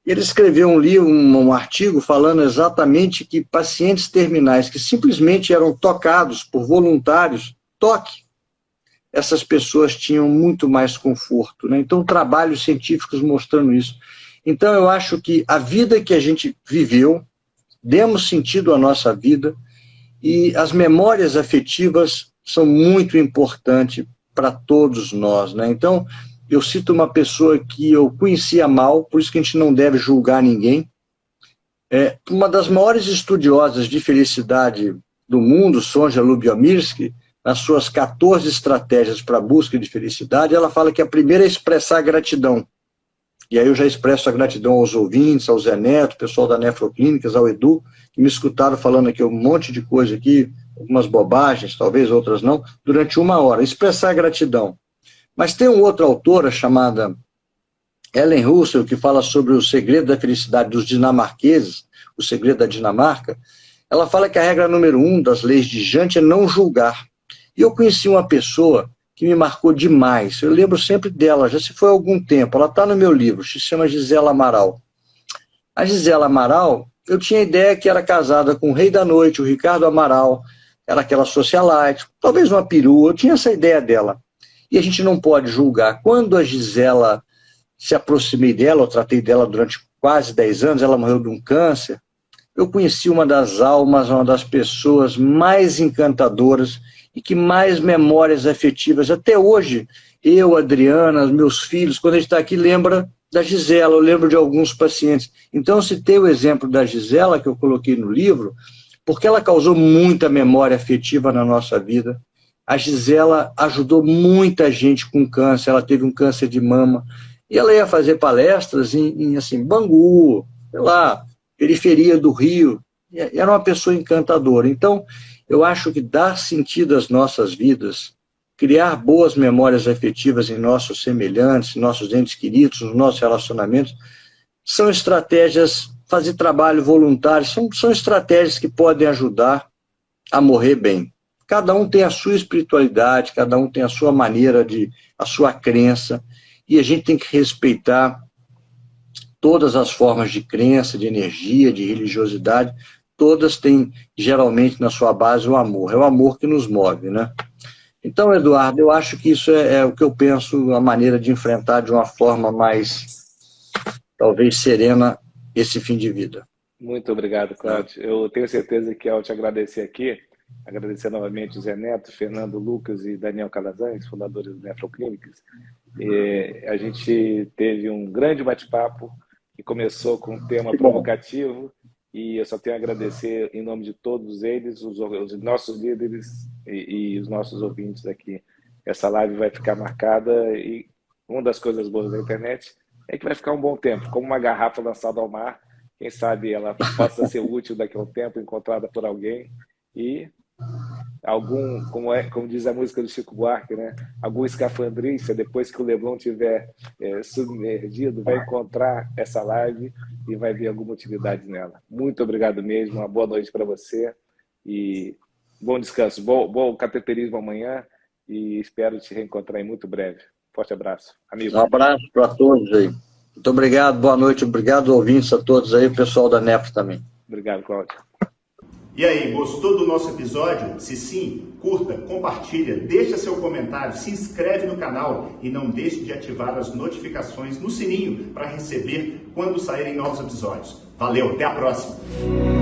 ele escreveu um livro, um artigo falando exatamente que pacientes terminais que simplesmente eram tocados por voluntários, essas pessoas tinham muito mais conforto, né? Então, trabalhos científicos mostrando isso. Então, eu acho que a vida que a gente viveu, demos sentido à nossa vida, e as memórias afetivas são muito importantes para todos nós, né? Então, eu cito uma pessoa que eu conhecia mal, por isso que a gente não deve julgar ninguém. Uma das maiores estudiosas de felicidade do mundo, Sonja Lyubomirsky, nas suas 14 estratégias para a busca de felicidade, ela fala que a primeira é expressar gratidão. E aí eu já expresso a gratidão aos ouvintes, ao Zé Neto, pessoal da Nefroclínicas, ao Edu, que me escutaram falando aqui um monte de coisa aqui, algumas bobagens, talvez outras não, durante 1 hora. Expressar gratidão. Mas tem uma outra autora chamada Ellen Russell, que fala sobre o segredo da felicidade dos dinamarqueses, o segredo da Dinamarca. Ela fala que a regra número 1 das leis de Jante é não julgar. E eu conheci uma pessoa que me marcou demais. Eu lembro sempre dela, já se foi há algum tempo. Ela está no meu livro, se chama Gisela Amaral. A Gisela Amaral, eu tinha a ideia que era casada com o Rei da Noite, o Ricardo Amaral, era aquela socialite, talvez uma perua, eu tinha essa ideia dela. E a gente não pode julgar. Quando a Gisela, se aproximei dela, eu tratei dela durante quase 10 anos, ela morreu de um câncer, eu conheci uma das almas, uma das pessoas mais encantadoras e que mais memórias afetivas. Até hoje, eu, Adriana, meus filhos, quando a gente está aqui, lembra da Gisela, eu lembro de alguns pacientes. Então, eu citei o exemplo da Gisela, que eu coloquei no livro, porque ela causou muita memória afetiva na nossa vida. A Gisela ajudou muita gente com câncer, ela teve um câncer de mama, e ela ia fazer palestras em assim, Bangu, sei lá, periferia do Rio, e era uma pessoa encantadora. Então, eu acho que dar sentido às nossas vidas, criar boas memórias afetivas em nossos semelhantes, em nossos entes queridos, nos nossos relacionamentos, são estratégias, fazer trabalho voluntário, são estratégias que podem ajudar a morrer bem. Cada um tem a sua espiritualidade, cada um tem a sua maneira, a sua crença, e a gente tem que respeitar todas as formas de crença, de energia, de religiosidade, todas têm, geralmente, na sua base, o amor. É o amor que nos move, né? Então, Eduardo, eu acho que isso é o que eu penso, a maneira de enfrentar de uma forma mais, talvez, serena, esse fim de vida. Muito obrigado, Cláudio. Eu tenho certeza que ao te agradecer aqui, agradecer novamente o Zé Neto, Fernando Lucas e Daniel Calazans, fundadores do Nefroclínicas, a gente teve um grande bate-papo que começou com um tema provocativo, e eu só tenho a agradecer em nome de todos eles, os nossos líderes e os nossos ouvintes aqui. Essa live vai ficar marcada, e uma das coisas boas da internet é que vai ficar um bom tempo, como uma garrafa lançada ao mar. Quem sabe ela possa ser útil daqui a um tempo, encontrada por alguém, e como diz a música do Chico Buarque, né? Algum escafandrista, depois que o Leblon tiver submergido, vai encontrar essa live e vai ver alguma utilidade nela. Muito obrigado mesmo, uma boa noite para você e bom descanso, bom cateterismo amanhã e espero te reencontrar em muito breve. Forte abraço, amigo. Um abraço para todos aí. Muito obrigado, boa noite, obrigado ouvintes a todos aí, o pessoal da Nefro também. Obrigado, Cláudio. E aí, gostou do nosso episódio? Se sim, curta, compartilha, deixa seu comentário, se inscreve no canal e não deixe de ativar as notificações no sininho para receber quando saírem novos episódios. Valeu, até a próxima!